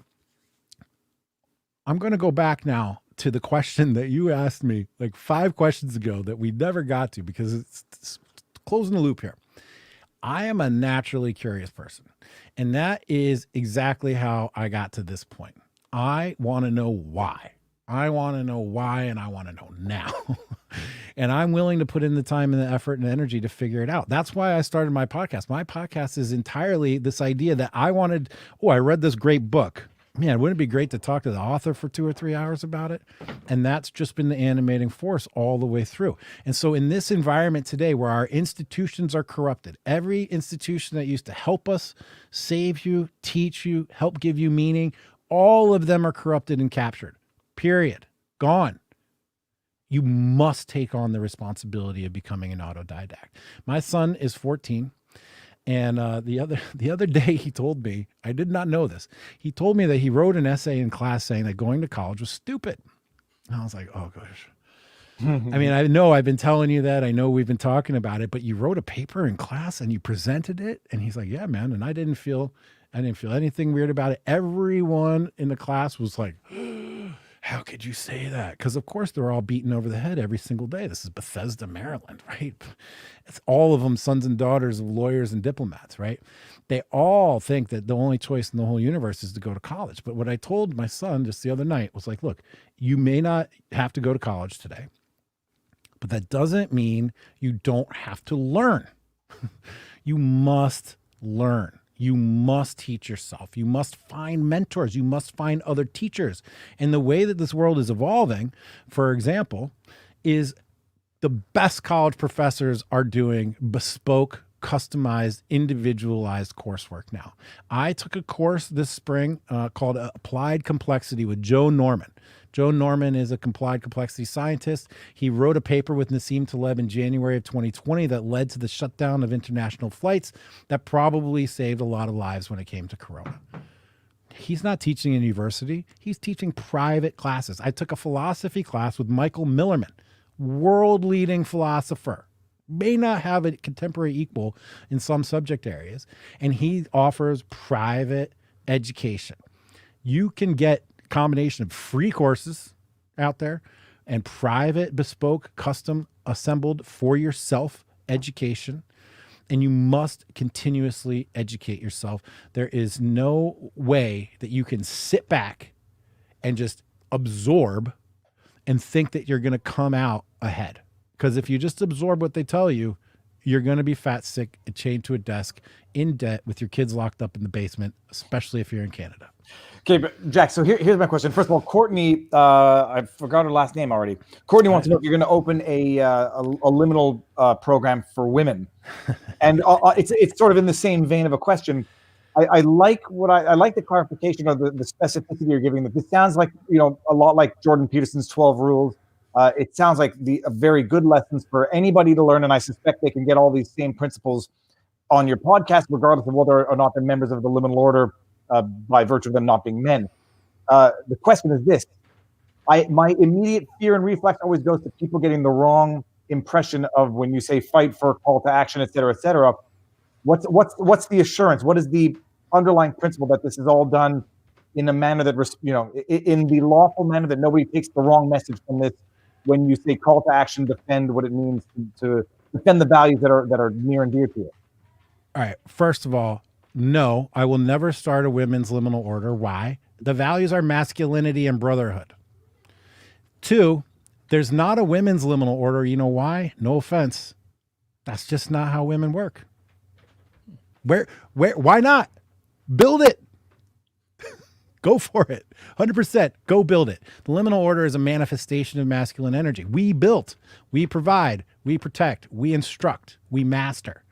[SPEAKER 3] I'm going to go back now to the question that you asked me like 5 questions ago that we never got to, because it's closing the loop here. I am a naturally curious person, and that is exactly how I got to this point. I want to know why. I want to know why, and I want to know now. And I'm willing to put in the time and the effort and energy to figure it out. That's why I started my podcast. My podcast is entirely this idea that I read this great book. Man, wouldn't it be great to talk to the author for 2 or 3 hours about it? And that's just been the animating force all the way through. And so in this environment today where our institutions are corrupted, every institution that used to help us, save you, teach you, help give you meaning, All of them are corrupted and captured. Period. Gone. You must take on the responsibility of becoming an autodidact. My son is 14. And the other day he told me, I did not know this. He told me that he wrote an essay in class saying that going to college was stupid. And I was like, oh gosh. I mean, I know I've been telling you that. I know we've been talking about it, but you wrote a paper in class and you presented it. And he's like, yeah, man. And I didn't feel anything weird about it. Everyone in the class was like, how could you say that? Because of course they're all beaten over the head every single day. This is Bethesda, Maryland, right? It's all of them sons and daughters of lawyers and diplomats, right? They all think that the only choice in the whole universe is to go to college. But what I told my son just the other night was like, look, you may not have to go to college today, but that doesn't mean you don't have to learn. You must learn. You must teach yourself. You must find mentors. You must find other teachers. And the way that this world is evolving, for example, is the best college professors are doing bespoke, customized, individualized coursework now. I took a course this spring called Applied Complexity with Joe Norman. Joe Norman is a applied complexity scientist. He wrote a paper with Nassim Taleb in January of 2020 that led to the shutdown of international flights that probably saved a lot of lives when it came to Corona. He's not teaching in university. He's teaching private classes. I took a philosophy class with Michael Millerman, world-leading philosopher. May not have a contemporary equal in some subject areas. And he offers private education. You can get combination of free courses out there and private, bespoke, custom assembled for yourself education. And you must continuously educate yourself. There is no way that you can sit back and just absorb and think that you're going to come out ahead. Because if you just absorb what they tell you, you're going to be fat, sick, and chained to a desk in debt with your kids locked up in the basement, especially if you're in Canada.
[SPEAKER 1] Okay, but Jack, so here's my question. First of all, Courtney, I forgot her last name already. Courtney wants to know if you're going to open a liminal program for women. And it's sort of in the same vein of a question. I like the clarification of the specificity you're giving. That this sounds like, a lot like Jordan Peterson's 12 rules. It sounds like very good lessons for anybody to learn, and I suspect they can get all these same principles on your podcast, regardless of whether or not they're members of the liminal order by virtue of them not being men. The question is this: my immediate fear and reflex always goes to people getting the wrong impression of when you say fight for call to action, et cetera, et cetera. What's the assurance? What is the underlying principle that this is all done in a manner that, in the lawful manner, that nobody takes the wrong message from this? When you say call to action, defend what it means to defend the values that are near and dear to you.
[SPEAKER 3] All right. First of all, no, I will never start a women's liminal order. Why? The values are masculinity and brotherhood. 2, there's not a women's liminal order. You know why? No offense. That's just not how women work. Why not? Build it. Go for it. 100%. Go build it. The liminal order is a manifestation of masculine energy. We built, we provide, we protect, we instruct, we master.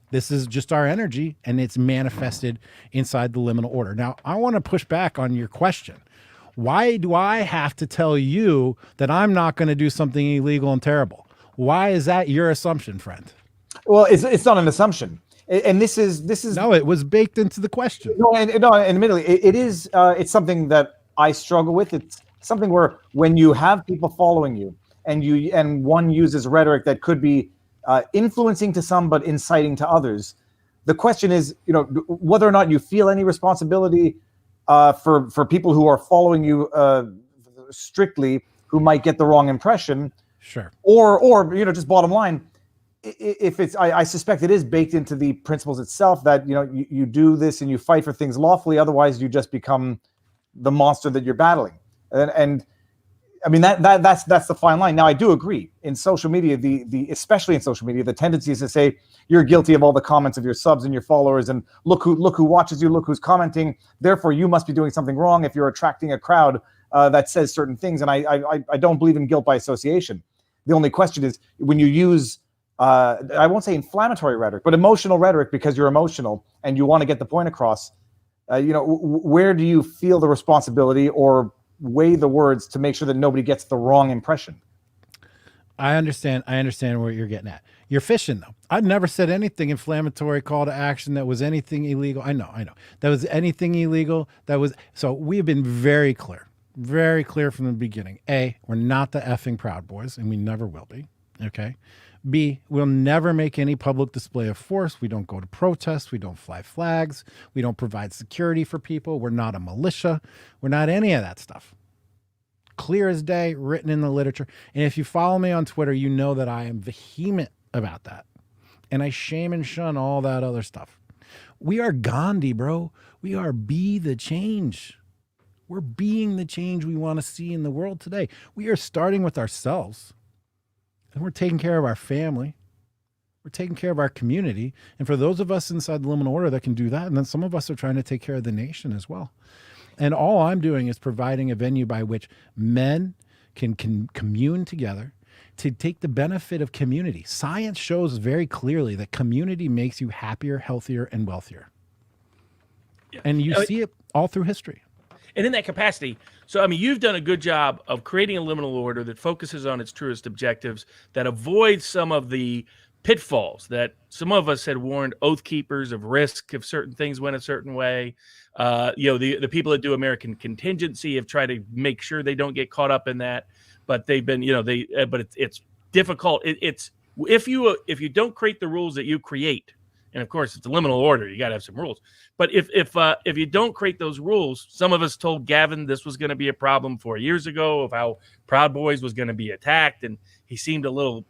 [SPEAKER 3] This is just our energy, and it's manifested inside the liminal order. Now, I want to push back on your question. Why do I have to tell you that I'm not going to do something illegal and terrible? Why is that your assumption, friend?
[SPEAKER 1] Well, it's not an assumption. And this is
[SPEAKER 3] no, it was baked into the question.
[SPEAKER 1] And admittedly, it is. It's something that I struggle with. It's something where when you have people following you, and one uses rhetoric that could be influencing to some but inciting to others, the question is, whether or not you feel any responsibility for people who are following you strictly, who might get the wrong impression.
[SPEAKER 3] Sure.
[SPEAKER 1] Or just bottom line. If it's, I suspect it is baked into the principles itself that you do this and you fight for things lawfully. Otherwise, you just become the monster that you're battling. And I mean that's the fine line. Now, I do agree. In social media, especially in social media, the tendency is to say you're guilty of all the comments of your subs and your followers, and look who watches you, look who's commenting. Therefore, you must be doing something wrong if you're attracting a crowd that says certain things. And I don't believe in guilt by association. The only question is when you use I won't say inflammatory rhetoric, but emotional rhetoric, because you're emotional and you want to get the point across. Where do you feel the responsibility or weigh the words to make sure that nobody gets the wrong impression?
[SPEAKER 3] I understand what you're getting at. You're fishing, though. I've never said anything inflammatory, call to action that was anything illegal. I know. That was anything illegal. So we've been very clear from the beginning. A, we're not the effing Proud Boys, and we never will be. Okay. B, we'll never make any public display of force. We don't go to protests. We don't fly flags. We don't provide security for people. We're not a militia. We're not any of that stuff. Clear as day, written in the literature. And if you follow me on Twitter, you know that I am vehement about that. And I shame and shun all that other stuff. We are Gandhi, bro. We are be the change. We're being the change we want to see in the world today. We are starting with ourselves. And we're taking care of our family. We're taking care of our community. And for those of us inside the liminal order that can do that, and then some of us are trying to take care of the nation as well. And all I'm doing is providing a venue by which men can commune together to take the benefit of community. Science shows very clearly that community makes you happier, healthier, and wealthier. Yeah. And you see it all through history.
[SPEAKER 2] And in that capacity, so, I mean, you've done a good job of creating a liminal order that focuses on its truest objectives, that avoids some of the pitfalls that some of us had warned oath keepers of risk if certain things went a certain way. The people that do American contingency have tried to make sure they don't get caught up in that, but they've been, but it's difficult. It's if you don't create the rules that you create, and of course it's a liminal order, you got to have some rules. But if you don't create those rules, some of us told Gavin this was going to be a problem 4 years ago of how Proud Boys was going to be attacked, and he seemed a little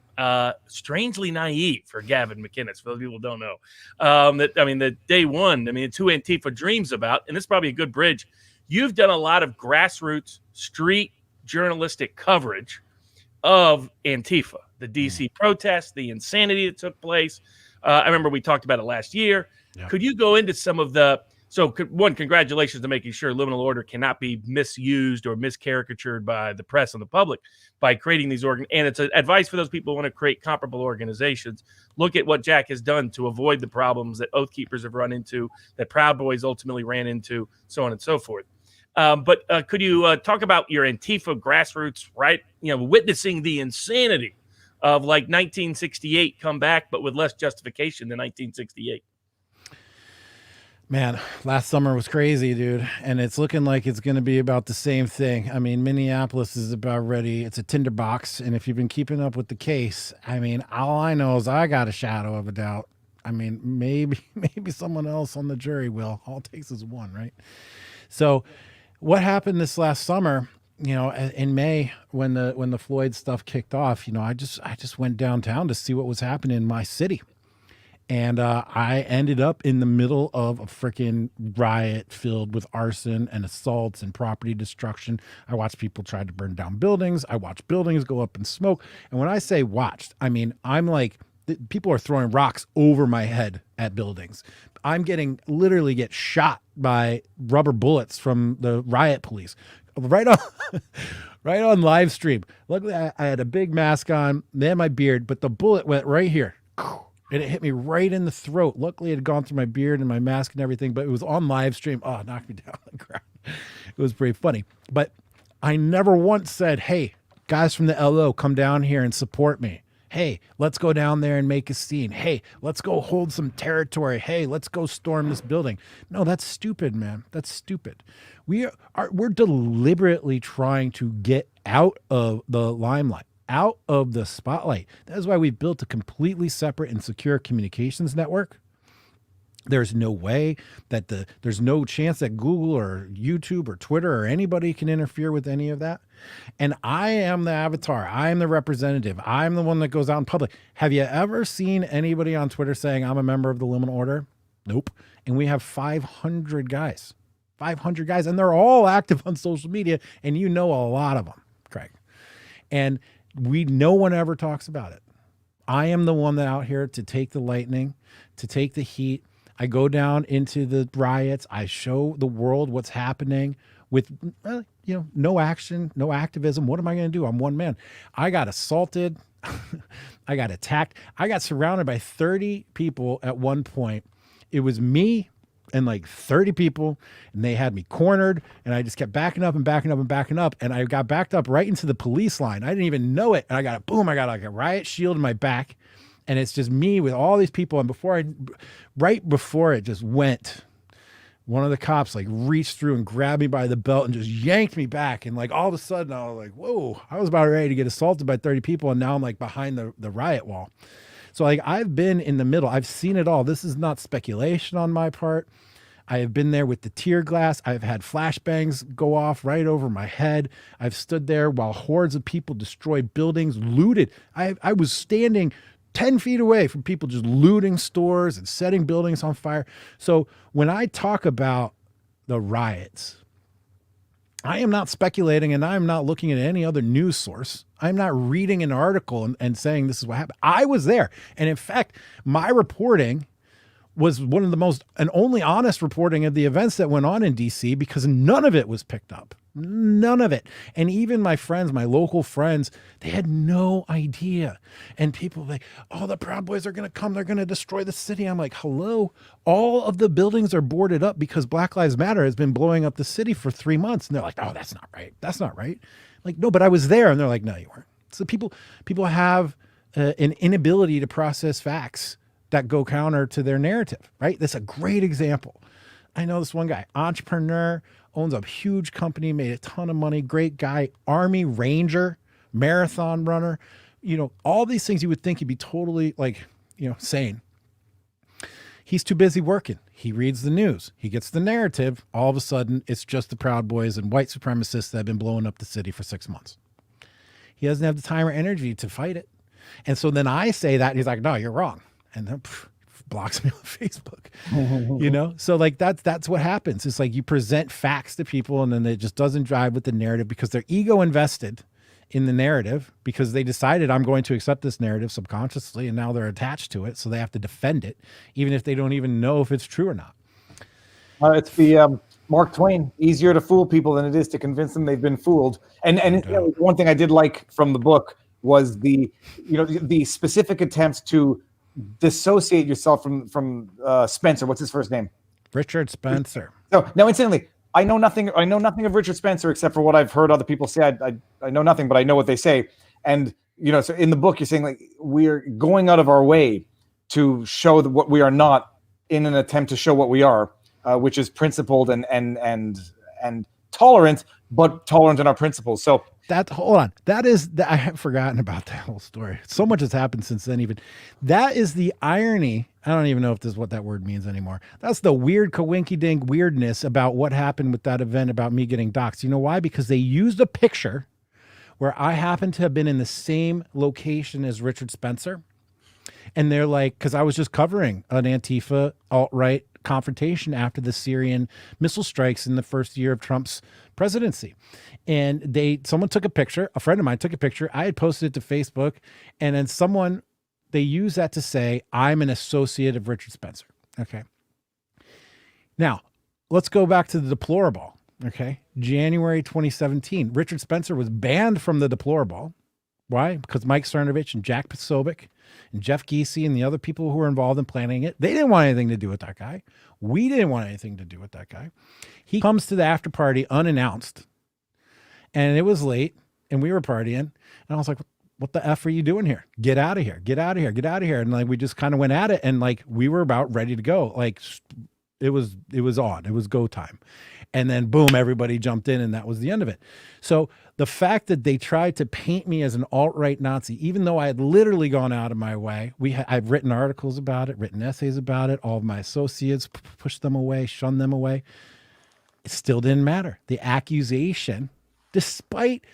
[SPEAKER 2] strangely naive for Gavin McInnes. For those people who don't know, the day one, it's who Antifa dreams about, and this is probably a good bridge. You've done a lot of grassroots street journalistic coverage of Antifa, the DC protests, the insanity that took place. I remember we talked about it last year. Yeah. Could you go into some of the? One, congratulations to making sure liminal order cannot be misused or miscaricatured by the press and the public by creating these and it's advice for those people who want to create comparable organizations. Look at what Jack has done to avoid the problems that Oath Keepers have run into, that Proud Boys ultimately ran into, so on and so forth. But could you talk about your Antifa grassroots, right? Witnessing the insanity of like 1968 come back, but with less justification than 1968.
[SPEAKER 3] Man, last summer was crazy, dude. And it's looking like it's going to be about the same thing. Minneapolis is about ready. It's a tinderbox. And if you've been keeping up with the case, all I know is I got a shadow of a doubt. Maybe someone else on the jury will. All it takes is one, right? So what happened this last summer, in May when the Floyd stuff kicked off, I just went downtown to see what was happening in my city. And I ended up in the middle of a freaking riot filled with arson and assaults and property destruction. I watched people try to burn down buildings. I watched buildings go up in smoke. And when I say watched, I'm like, people are throwing rocks over my head at buildings. I'm literally get shot by rubber bullets from the riot police right on live stream. Luckily, I had a big mask on, they had my beard, but the bullet went right here. And it hit me right in the throat. Luckily, it had gone through my beard and my mask and everything, but it was on live stream. Oh, it knocked me down on the ground. It was pretty funny. But I never once said, hey, guys from the LO, come down here and support me. Hey, let's go down there and make a scene. Hey, let's go hold some territory. Hey, let's go storm this building. No, that's stupid, man. That's stupid. We're deliberately trying to get out of the limelight, out of the spotlight. That is why we've built a completely separate and secure communications network. There's no way that there's no chance that Google or YouTube or Twitter or anybody can interfere with any of that. And I am the avatar. I am the representative. I'm the one that goes out in public. Have you ever seen anybody on Twitter saying I'm a member of the Liminal Order? Nope. And we have 500 guys. 500 guys. And they're all active on social media. And you know a lot of them, Craig. And no one ever talks about it. I am the one that out here to take the lightning, to take the heat. I go down into the riots. I show the world what's happening with, no action, no activism. What am I going to do? I'm one man. I got assaulted. I got attacked. I got surrounded by 30 people at one point. It was me and like 30 people, and they had me cornered, and I just kept backing up and backing up and backing up, and I got backed up right into the police line. I didn't even know it, and I got like a riot shield in my back, and it's just me with all these people. And right before it just went, one of the cops like reached through and grabbed me by the belt and just yanked me back, and like all of a sudden I was like, whoa, I was about ready to get assaulted by 30 people, and now I'm like behind the riot wall. So like I've been in the middle. I've seen it all. This is not speculation on my part. I have been there with the tear gas. I've had flashbangs go off right over my head. I've stood there while hordes of people destroyed buildings, looted. I was standing 10 feet away from people just looting stores and setting buildings on fire. So when I talk about the riots, I am not speculating, and I'm not looking at any other news source. I'm not reading an article and saying this is what happened. I was there. And in fact, my reporting was one of the most and only honest reporting of the events that went on in DC, because none of it was picked up. None of it. And even my friends, my local friends, they had no idea. And people were like, oh, the Proud Boys are going to come. They're going to destroy the city. I'm like, hello? All of the buildings are boarded up because Black Lives Matter has been blowing up the city for 3 months. And they're like, oh, that's not right. That's not right. Like, no, but I was there. And they're like, no, you weren't. So people have an inability to process facts that go counter to their narrative, right? That's a great example. I know this one guy, entrepreneur, owns a huge company, made a ton of money, great guy, Army Ranger, marathon runner, all these things you would think he'd be totally sane. He's too busy working. He reads the news. He gets the narrative. All of a sudden, it's just the Proud Boys and white supremacists that have been blowing up the city for 6 months. He doesn't have the time or energy to fight it. And so then I say that, and he's like, no, you're wrong. And then blocks me on Facebook, So like, that's what happens. It's like you present facts to people, and then it just doesn't drive with the narrative because their ego invested in the narrative, because they decided I'm going to accept this narrative subconsciously, and now they're attached to it. So they have to defend it, even if they don't even know if it's true or not.
[SPEAKER 1] It's the Mark Twain, easier to fool people than it is to convince them they've been fooled. And one thing I did like from the book was the specific attempts to dissociate yourself from Spencer. What's his first name?
[SPEAKER 3] Richard Spencer.
[SPEAKER 1] So now, incidentally, I know nothing of Richard Spencer except for what I've heard other people say. I know nothing, but I know what they say. And so in the book, you're saying like we're going out of our way to show what we are not, in an attempt to show what we are, which is principled and tolerant, but tolerant in our principles. So
[SPEAKER 3] hold on. I have forgotten about that whole story. So much has happened since then. Even that is the irony. I don't even know if this is what that word means anymore. That's the weird coinky-dink weirdness about what happened with that event about me getting doxxed. You know why? Because they used a picture where I happened to have been in the same location as Richard Spencer. And they're like, because I was just covering an Antifa alt-right confrontation after the Syrian missile strikes in the first year of Trump's presidency. And someone took a picture, a friend of mine took a picture. I had posted it to Facebook, and then they used that to say, I'm an associate of Richard Spencer. Okay. Now, let's go back to the deplorable. Okay. January 2017, Richard Spencer was banned from the deplorable. Why? Because Mike Cernovich and Jack Posobiec and Jeff Giese and the other people who were involved in planning it, they didn't want anything to do with that guy. We didn't want anything to do with that guy. He comes to the after party unannounced, and it was late, and we were partying, and I was like, what the F are you doing here? Get out of here. Get out of here. Get out of here. And like, we just kind of went at it, and like, we were about ready to go. Like, it was on. It was go time. And then boom, everybody jumped in, and that was the end of it. So the fact that they tried to paint me as an alt-right Nazi, even though I had literally gone out of my way, I've written articles about it, written essays about it. All of my associates pushed them away, shunned them away. It still didn't matter. The accusation, despite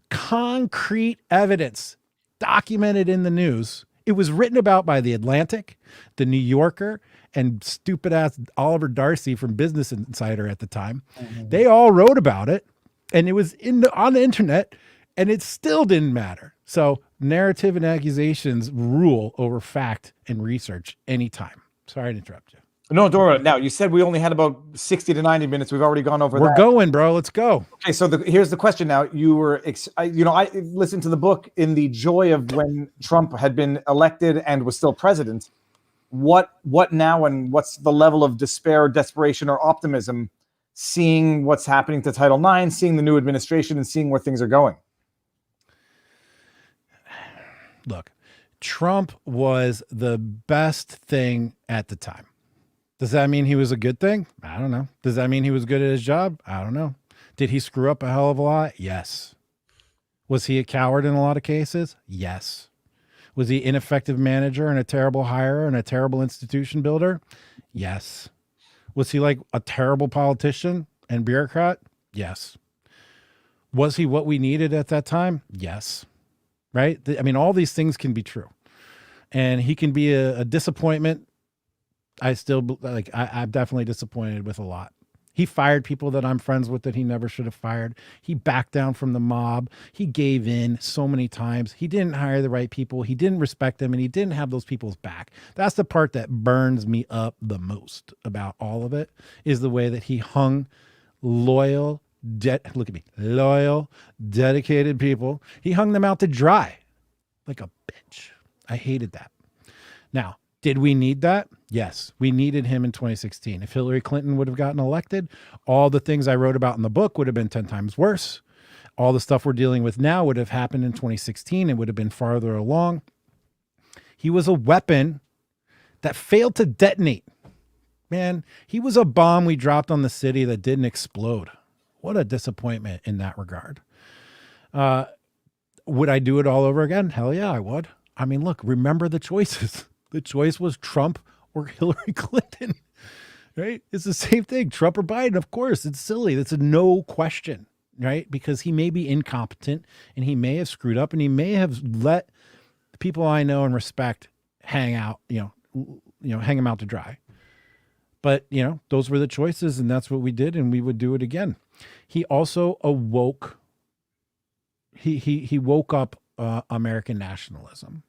[SPEAKER 3] concrete evidence documented in the news, it was written about by The Atlantic, The New Yorker, and stupid ass Oliver Darcy from Business Insider at the time. Mm-hmm. They all wrote about it, and it was on the internet, and it still didn't matter. So narrative and accusations rule over fact and research anytime. Sorry to interrupt you.
[SPEAKER 1] No, Dora. Now, you said we only had about 60 to 90 minutes. We've already gone over that.
[SPEAKER 3] We're going, bro. Let's go.
[SPEAKER 1] Okay, so here's the question now. You were, I listened to the book in the joy of when Trump had been elected and was still president. what now, and what's the level of despair, desperation, or optimism, seeing what's happening to Title IX, seeing the new administration, and seeing where things are going?
[SPEAKER 3] Look, Trump was the best thing at the time. Does that mean he was a good thing? I don't know. Does that mean he was good at his job? I don't know. Did he screw up a hell of a lot? Yes. Was he a coward in a lot of cases? Yes. Was he an ineffective manager and a terrible hirer and a terrible institution builder? Yes. Was he like a terrible politician and bureaucrat? Yes. Was he what we needed at that time? Yes. Right? I mean, all these things can be true. And he can be a disappointment. I'm definitely disappointed with a lot. He fired people that I'm friends with that he never should have fired. He backed down from the mob. He gave in so many times. He didn't hire the right people. He didn't respect them, and he didn't have those people's back. That's the part that burns me up the most about all of it, is the way that he hung loyal, dedicated people. He hung them out to dry like a bitch. I hated that. Now, did we need that? Yes, we needed him in 2016. If Hillary Clinton would have gotten elected, all the things I wrote about in the book would have been 10 times worse. All the stuff we're dealing with now would have happened in 2016 and would have been farther along. He was a weapon that failed to detonate. Man, he was a bomb we dropped on the city that didn't explode. What a disappointment in that regard. Would I do it all over again? Hell yeah, I would. I mean, look, remember the choices. The choice was Trump or Hillary Clinton, right? It's the same thing. Trump or Biden, of course. It's silly. That's a no question, right? Because he may be incompetent and he may have screwed up and he may have let the people I know and respect hang out, hang him out to dry. But, those were the choices, and that's what we did, and we would do it again. He also awoke. He woke up American nationalism.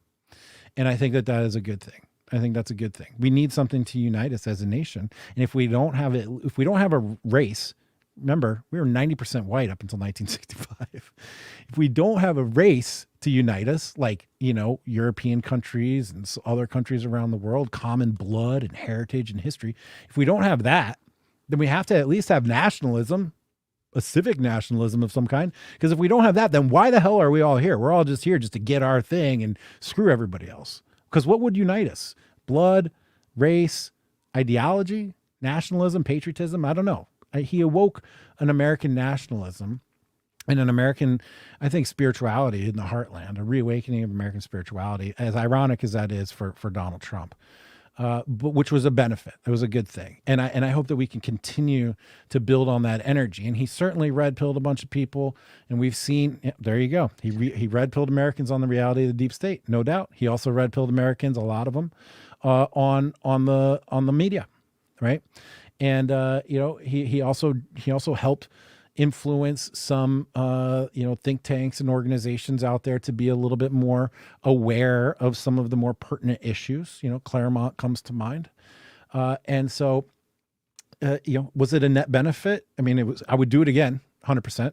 [SPEAKER 3] And I think that is a good thing. I think that's a good thing. We need something to unite us as a nation. And if we don't have it, if we don't have a race, remember, we were 90% white up until 1965. If we don't have a race to unite us, like, European countries and other countries around the world, common blood and heritage and history, if we don't have that, then we have to at least have nationalism, a civic nationalism of some kind. Because if we don't have that, then why the hell are we all here? We're all just here just to get our thing and screw everybody else. Because what would unite us? Blood, race, ideology, nationalism, patriotism? I don't know. He awoke an American nationalism and an American, I think, spirituality in the heartland, a reawakening of American spirituality, as ironic as that is for Donald Trump. But which was a benefit. It was a good thing. And I hope that we can continue to build on that energy. And he certainly red-pilled a bunch of people. And we've seen, there you go. He red-pilled Americans on the reality of the deep state, no doubt. He also red-pilled Americans, a lot of them, on the media, right? And he also helped influence some think tanks and organizations out there to be a little bit more aware of some of the more pertinent issues. Claremont comes to mind. And so was it a net benefit? I mean, I would do it again, 100%.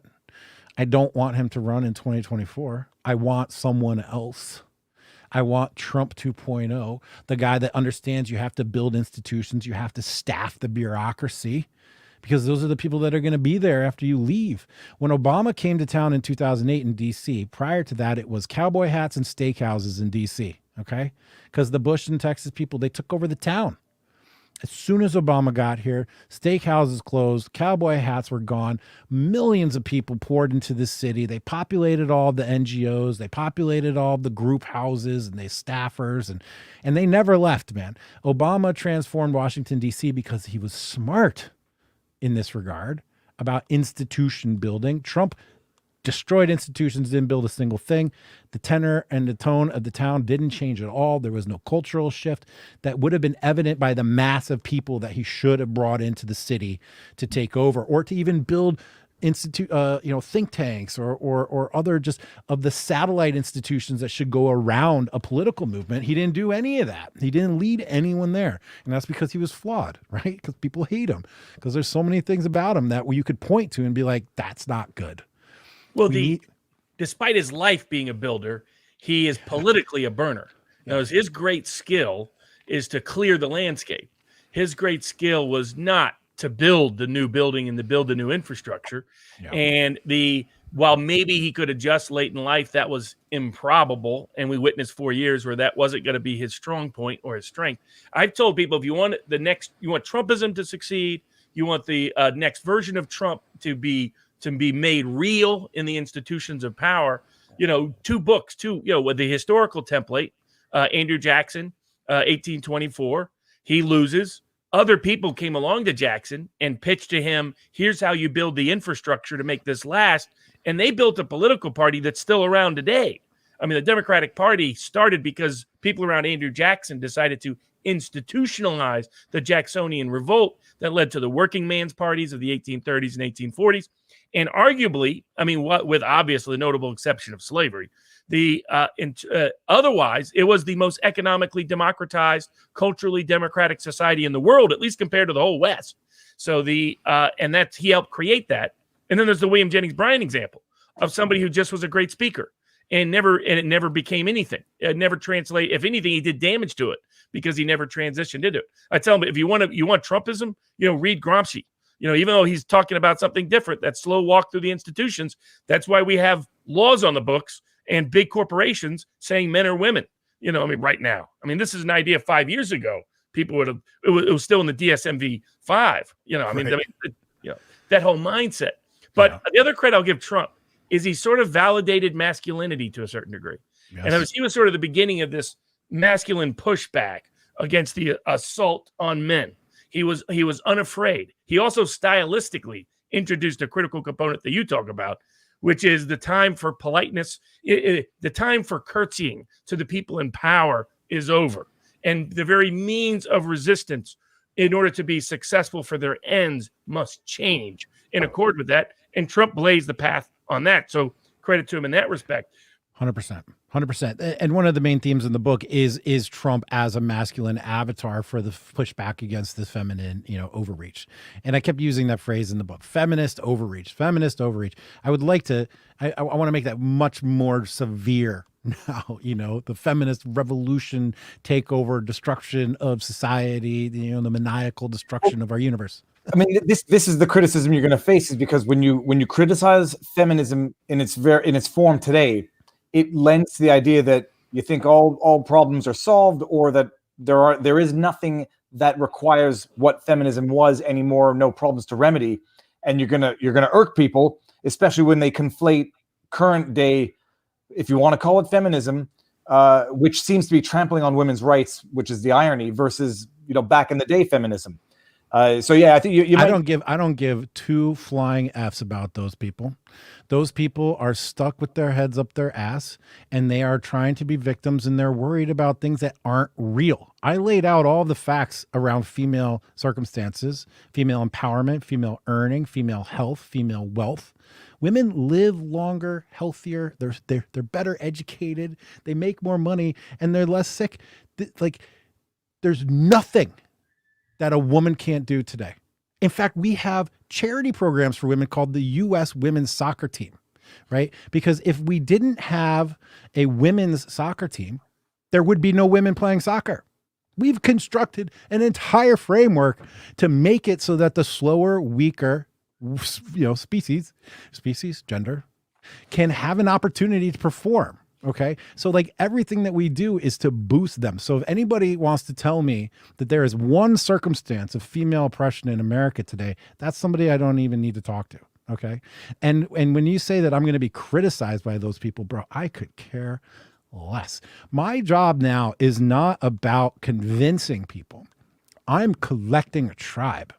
[SPEAKER 3] I don't want him to run in 2024. I want someone else. I want Trump 2.0, the guy that understands you have to build institutions, you have to staff the bureaucracy, because those are the people that are going to be there after you leave. When Obama came to town in 2008 in D.C., prior to that, it was cowboy hats and steakhouses in D.C., okay? Because the Bush and Texas people, they took over the town. As soon as Obama got here, steakhouses closed, cowboy hats were gone, millions of people poured into the city. They populated all the NGOs, they populated all the group houses and the staffers, and they never left, man. Obama transformed Washington, D.C. because he was smart in this regard about institution building. Trump destroyed institutions, didn't build a single thing. The tenor and the tone of the town didn't change at all. There was no cultural shift that would have been evident by the mass of people that he should have brought into the city to take over, or to even build think tanks or other just of the satellite institutions that should go around a political movement. He didn't do any of that. He didn't lead anyone there. And that's because he was flawed, right? Because people hate him, because there's so many things about him that you could point to and be like, that's not good.
[SPEAKER 2] Well, despite his life being a builder, he is politically a burner. His great skill is to clear the landscape. His great skill was not to build the new building and to build the new infrastructure. Yeah. And while maybe he could adjust late in life, that was improbable. And we witnessed 4 years where that wasn't going to be his strong point or his strength. I've told people, if you want you want Trumpism to succeed, you want the next version of Trump to be made real in the institutions of power, two books, with the historical template, Andrew Jackson, 1824, he loses. Other people came along to Jackson and pitched to him, here's how you build the infrastructure to make this last. And they built a political party that's still around today. I mean, the Democratic Party started because people around Andrew Jackson decided to institutionalize the Jacksonian revolt that led to the working man's parties of the 1830s and 1840s. And arguably, with obviously the notable exception of slavery, otherwise, it was the most economically democratized, culturally democratic society in the world, at least compared to the whole West. So he helped create that. And then there's the William Jennings Bryan example of somebody who just was a great speaker and it never became anything. It never translated. If anything, he did damage to it because he never transitioned into it. I tell him, if you want Trumpism, read Gramsci. Even though he's talking about something different, that slow walk through the institutions, that's why we have laws on the books and big corporations saying men are women, right now. This is an idea 5 years ago. People would have, it was still in the DSMV 5, that whole mindset. But the other credit I'll give Trump is he sort of validated masculinity to a certain degree. Yes. And he was sort of the beginning of this masculine pushback against the assault on men. He was unafraid. He also stylistically introduced a critical component that you talk about, which is the time for politeness. The time for curtsying to the people in power is over. And the very means of resistance in order to be successful for their ends must change in accord with that. And Trump blazed the path on that. So credit to him in that respect.
[SPEAKER 3] 100%. And one of the main themes in the book is Trump as a masculine avatar for the pushback against this feminine, overreach. And I kept using that phrase in the book, feminist overreach. I would like to, I want to make that much more severe now, the feminist revolution, takeover, destruction of society, the maniacal destruction of our universe.
[SPEAKER 1] This is the criticism you're going to face, is because when you criticize feminism in its form today, it lends to the idea that you think all problems are solved, or that there is nothing that requires what feminism was anymore, no problems to remedy, and you're gonna irk people, especially when they conflate current day, if you want to call it feminism, which seems to be trampling on women's rights, which is the irony, versus back in the day feminism. I think you might...
[SPEAKER 3] I don't give two flying F's about those people. Those people are stuck with their heads up their ass, and they are trying to be victims, and they're worried about things that aren't real. I laid out all the facts around female circumstances, female empowerment, female earning, female health, female wealth. Women live longer, healthier. They're better educated. They make more money, and they're less sick. There's nothing that a woman can't do today. In fact, we have charity programs for women called the U.S. Women's Soccer Team, right? Because if we didn't have a women's soccer team, there would be no women playing soccer. We've constructed an entire framework to make it so that the slower, weaker, species, gender, can have an opportunity to perform. Okay. So everything that we do is to boost them. So if anybody wants to tell me that there is one circumstance of female oppression in America today, that's somebody I don't even need to talk to. Okay. And when you say that I'm going to be criticized by those people, bro, I could care less. My job now is not about convincing people. I'm collecting a tribe.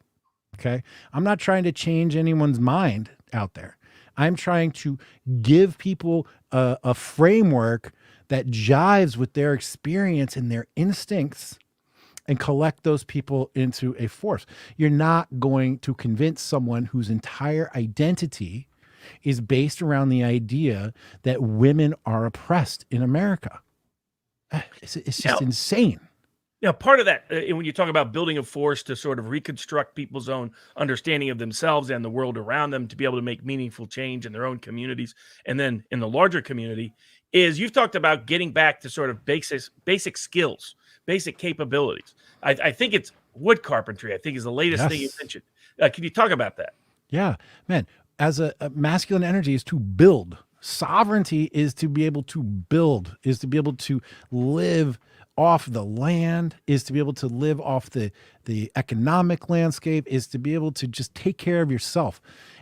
[SPEAKER 3] Okay. I'm not trying to change anyone's mind out there. I'm trying to give people a framework that jives with their experience and their instincts and collect those people into a force. You're not going to convince someone whose entire identity is based around the idea that women are oppressed in America. It's just insane.
[SPEAKER 2] Part of that, when you talk about building a force to sort of reconstruct people's own understanding of themselves and the world around them to be able to make meaningful change in their own communities and then in the larger community, is you've talked about getting back to sort of basic skills basic capabilities. I think it's wood carpentry, I think, is the latest thing you mentioned. Can you talk about that?
[SPEAKER 3] Yeah, man. As a masculine energy is to build. Sovereignty is to be able to build, is to be able to live off the land, is to be able to live off the economic landscape, is to be able to just take care of yourself.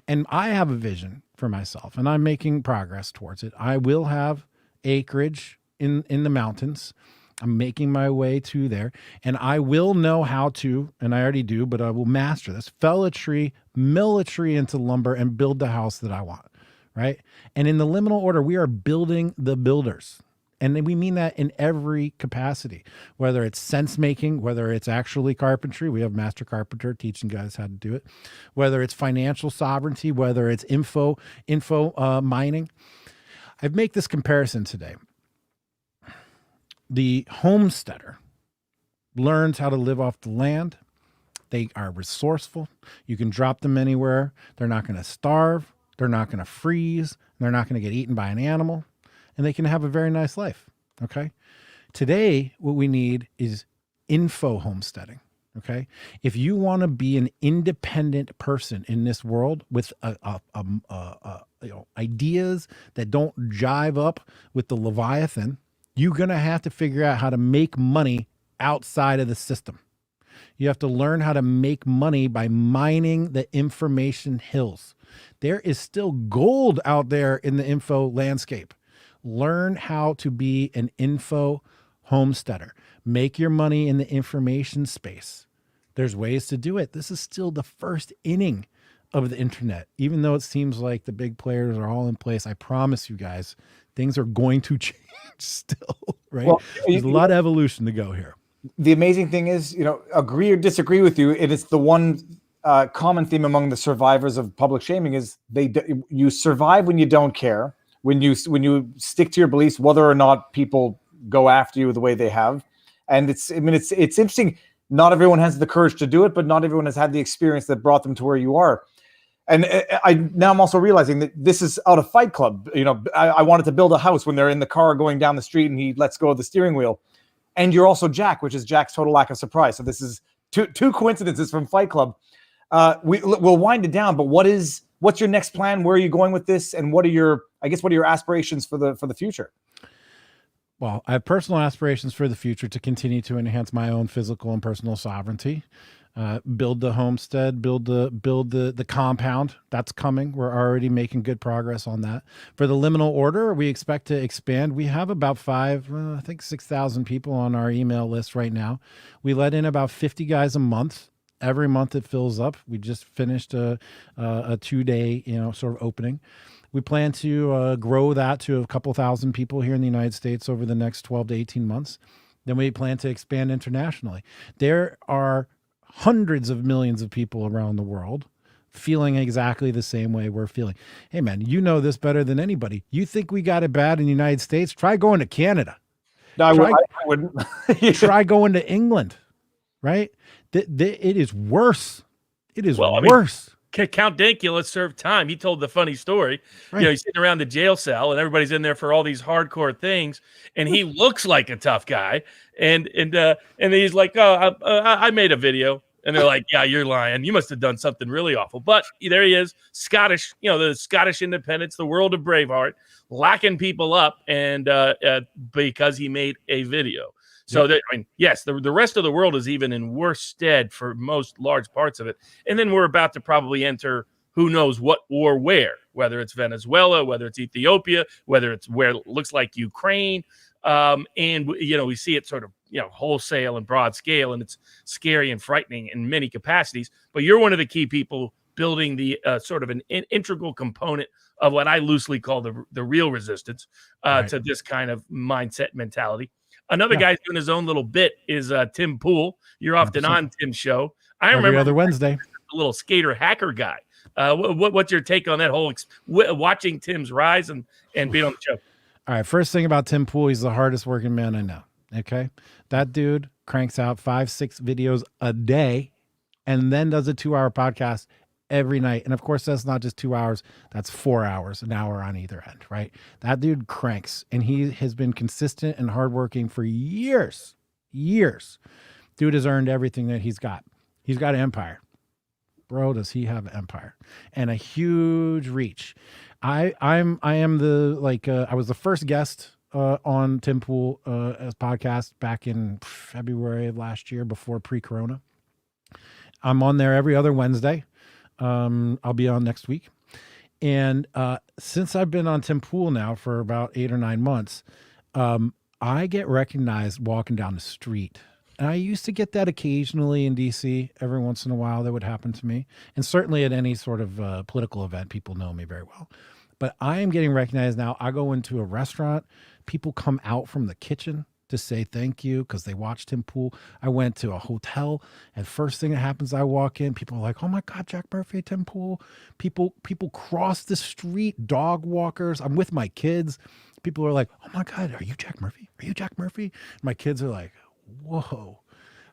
[SPEAKER 3] And I have a vision for myself, and I'm making progress towards it. I will have acreage in the mountains. I'm making my way to there, and I will know how to, and I already do, but I will master this, fell a tree, mill a tree into lumber, and build the house that I want, right? And in the liminal order, we are building the builders. And we mean that in every capacity, whether it's sense making, whether it's actually carpentry. We have master carpenter teaching guys how to do it, whether it's financial sovereignty, whether it's info mining. I make this comparison today. The homesteader learns how to live off the land. They are resourceful. You can drop them anywhere. They're not going to starve. They're not going to freeze. They're not going to get eaten by an animal. And they can have a very nice life. Okay. Today, what we need is info homesteading. Okay. If you want to be an independent person in this world with ideas that don't jive up with the Leviathan, you're going to have to figure out how to make money outside of the system. You have to learn how to make money by mining the information hills. There is still gold out there in the info landscape. Learn how to be an info homesteader. Make your money in the information space. There's ways to do it. This is still the first inning of the internet. Even though it seems like the big players are all in place, I promise you guys, things are going to change still, right? Well, there's a lot of evolution to go here.
[SPEAKER 1] The amazing thing is, agree or disagree with you, it is the one common theme among the survivors of public shaming is you survive when you don't care, when you stick to your beliefs, whether or not people go after you the way they have. And it's interesting. Not everyone has the courage to do it, but not everyone has had the experience that brought them to where you are. And I'm also realizing that this is out of Fight Club. I wanted to build a house when they're in the car going down the street and he lets go of the steering wheel. And you're also Jack, which is Jack's total lack of surprise. So this is two coincidences from Fight Club. We'll wind it down, but what's your next plan? Where are you going with this? And what are your aspirations for the future?
[SPEAKER 3] Well, I have personal aspirations for the future to continue to enhance my own physical and personal sovereignty. Build the homestead, build the compound. That's coming. We're already making good progress on that. For the liminal order, we expect to expand. We have about 6,000 people on our email list right now. We let in about 50 guys a month. Every month it fills up. We just finished a 2-day, sort of opening. We plan to grow that to a couple thousand people here in the United States over the next 12 to 18 months. Then we plan to expand internationally. There are hundreds of millions of people around the world feeling exactly the same way we're feeling. Hey, man, you know this better than anybody. You think we got it bad in the United States? Try going to Canada.
[SPEAKER 1] No, I wouldn't.
[SPEAKER 3] Try going to England, right? It is worse. It is worse.
[SPEAKER 2] Count Dankula served time. He told the funny story. Right. He's sitting around the jail cell, and everybody's in there for all these hardcore things, and he looks like a tough guy. And he's like, "Oh, I made a video," and they're like, "Yeah, you're lying. You must have done something really awful." But there he is, Scottish. The Scottish independence, the world of Braveheart, locking people up, and because he made a video. So, yes, the rest of the world is even in worse stead for most large parts of it. And then we're about to probably enter who knows what or where, whether it's Venezuela, whether it's Ethiopia, whether it's where it looks like Ukraine. And, we see it sort of, wholesale and broad scale, and it's scary and frightening in many capacities. But you're one of the key people building the sort of an integral component of what I loosely call the real resistance to this kind of mindset mentality. Another guy's doing his own little bit is Tim Pool. You're often 100%. On Tim's show. I remember
[SPEAKER 3] every other Wednesday.
[SPEAKER 2] A little skater hacker guy. What's your take on that whole watching Tim's rise and being on the show?
[SPEAKER 3] All right. First thing about Tim Pool, he's the hardest working man I know. Okay. That dude cranks out 5-6 videos a day and then does a 2-hour podcast every night. And of course, that's not just 2 hours. That's 4 hours, an hour on either end, right? That dude cranks, and he has been consistent and hardworking for years. Years. Dude has earned everything that he's got. He's got an empire. Bro, does he have an empire and a huge reach. I am the, like, I was the first guest on Tim Pool as podcast back in February of last year, before pre-corona. I'm on there every other Wednesday. I'll be on next week. And since I've been on Tim Pool now for about 8 or 9 months, I get recognized walking down the street. And I used to get that occasionally in DC. Every once in a while, that would happen to me. And certainly at any sort of political event, people know me very well. But I am getting recognized now. I go into a restaurant. People come out from the kitchen to say thank you because they watched Tim Pool. I went to a hotel, and first thing that happens, I walk in. People are like, "Oh my God, Jack Murphy, Tim Pool." People cross the street, dog walkers. I'm with my kids. People are like, "Oh my God, are you Jack Murphy? Are you Jack Murphy?" My kids are like, whoa.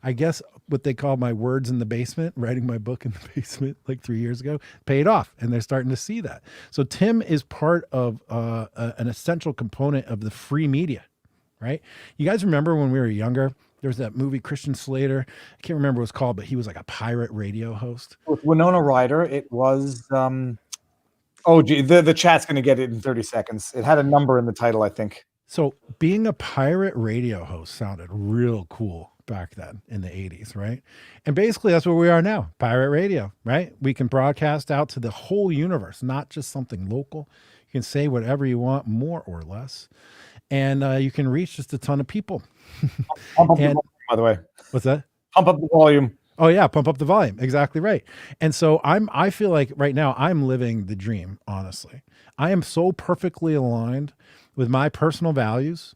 [SPEAKER 3] I guess what they call my words in the basement, writing my book in the basement like 3 years ago, paid off, and they're starting to see that. So Tim is part of an essential component of the free media, right? You guys remember when we were younger, there was that movie Christian Slater. I can't remember what it was called, but he was like a pirate radio host.
[SPEAKER 1] With Winona Ryder, it was... oh, gee, the chat's going to get it in 30 seconds. It had a number in the title, I think.
[SPEAKER 3] So being a pirate radio host sounded real cool back then in the 80s, right? And basically that's where we are now, pirate radio, right? We can broadcast out to the whole universe, not just something local. You can say whatever you want, more or less. And you can reach just a ton of people.
[SPEAKER 1] Pump up the volume, by the way.
[SPEAKER 3] What's that?
[SPEAKER 1] Pump up the volume.
[SPEAKER 3] Oh yeah, pump up the volume. Exactly right. And so I feel like right now I'm living the dream, honestly. I am so perfectly aligned with my personal values,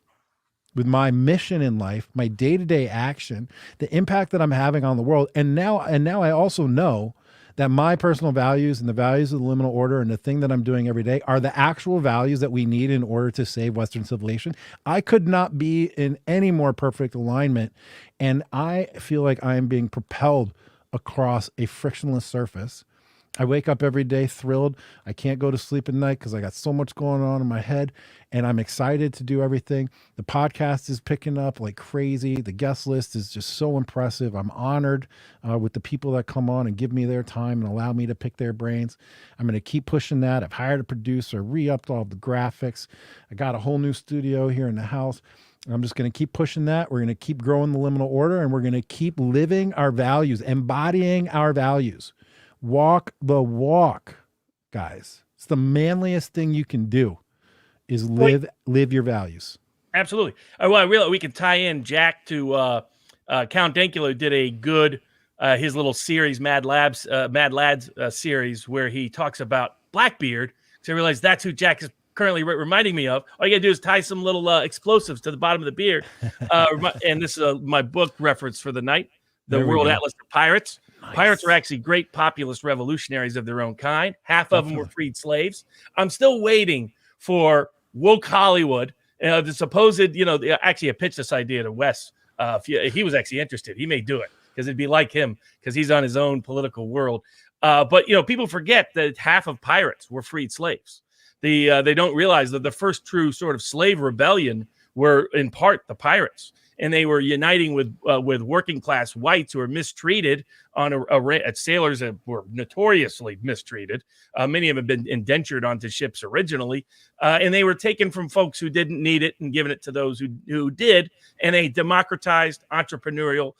[SPEAKER 3] with my mission in life, my day-to-day action, the impact that I'm having on the world. And now I also know that my personal values and the values of the liminal order and the thing that I'm doing every day are the actual values that we need in order to save Western civilization. I could not be in any more perfect alignment. And I feel like I am being propelled across a frictionless surface. I wake up every day thrilled. I can't go to sleep at night because I got so much going on in my head, and I'm excited to do everything. The podcast is picking up like crazy. The guest list is just so impressive. I'm honored with the people that come on and give me their time and allow me to pick their brains. I'm going to keep pushing that. I've hired a producer, re-upped all the graphics. I got a whole new studio here in the house. I'm just going to keep pushing that. We're going to keep growing the liminal order, and we're going to keep living our values, embodying our values. Walk the walk, guys. It's the manliest thing you can do is live your values.
[SPEAKER 2] Absolutely. Well, I realize we can tie in Jack to Count Dankula, who did a good his little series, Mad Lads series, where he talks about Blackbeard. So I realize that's who Jack is currently reminding me of. All you gotta do is tie some little explosives to the bottom of the beard. And this is my book reference for the night, The World Atlas of Pirates. Nice. Pirates are actually great populist revolutionaries of their own kind. Half of them were freed slaves. I'm still waiting for woke Hollywood, the supposed, actually I pitched this idea to Wes. If he was actually interested, he may do it because it'd be like him because he's on his own political world. But people forget that half of pirates were freed slaves. They don't realize that the first true sort of slave rebellion were in part the pirates. And they were uniting with working class whites who were mistreated on sailors that were notoriously mistreated. Many of them had been indentured onto ships originally, and they were taken from folks who didn't need it and given it to those who did. And a democratized entrepreneurial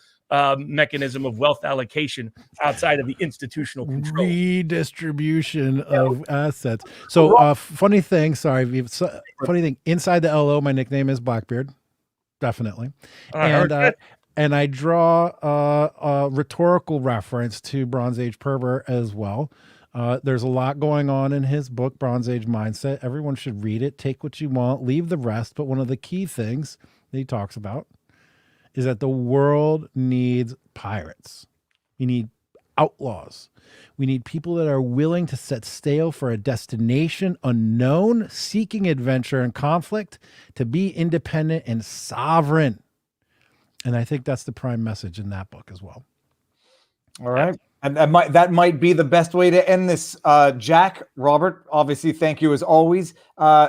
[SPEAKER 2] mechanism of wealth allocation outside of the institutional control.
[SPEAKER 3] Redistribution of assets. So funny thing, inside the LO, my nickname is Blackbeard. Definitely. And I draw a rhetorical reference to Bronze Age Pervert as well. There's a lot going on in his book, Bronze Age Mindset. Everyone should read it. Take what you want, leave the rest. But one of the key things that he talks about is that the world needs pirates. You need outlaws. We need people that are willing to set sail for a destination unknown, seeking adventure and conflict, to be independent and sovereign. And I think that's the prime message in that book as well.
[SPEAKER 1] All right. And that might be the best way to end this. Jack, Robert, obviously, thank you as always.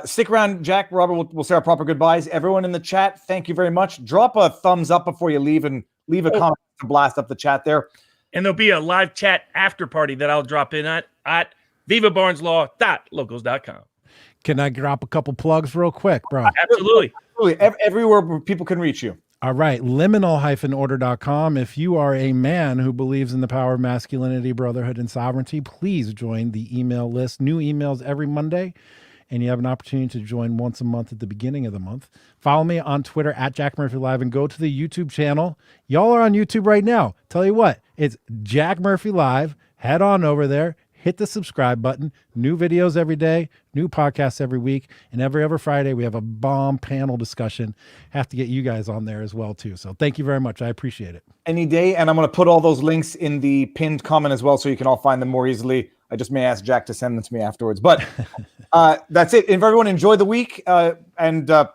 [SPEAKER 1] Stick around, Jack, Robert. We'll say our proper goodbyes. Everyone in the chat, thank you very much. Drop a thumbs up before you leave and leave a comment to blast up the chat there.
[SPEAKER 2] And there'll be a live chat after party that I'll drop in at vivabarneslaw.locals.com.
[SPEAKER 3] Can I drop a couple plugs real quick, bro?
[SPEAKER 2] Absolutely.
[SPEAKER 1] Everywhere where people can reach you.
[SPEAKER 3] All right, liminal-order.com. If you are a man who believes in the power of masculinity, brotherhood, and sovereignty, please join the email list. New emails every Monday, and you have an opportunity to join once a month at the beginning of the month. Follow me on Twitter at Jack Murphy Live and go to the YouTube channel. Y'all are on YouTube right now. Tell you what, it's Jack Murphy Live. Head on over there. Hit the subscribe button. New videos every day, new podcasts every week, and every other Friday we have a bomb panel discussion. Have to get you guys on there as well too. So thank you very much. I appreciate it.
[SPEAKER 1] Any day, and I'm going to put all those links in the pinned comment as well, so you can all find them more easily. I just may ask Jack to send them to me afterwards, but that's it. And if everyone enjoy the week, and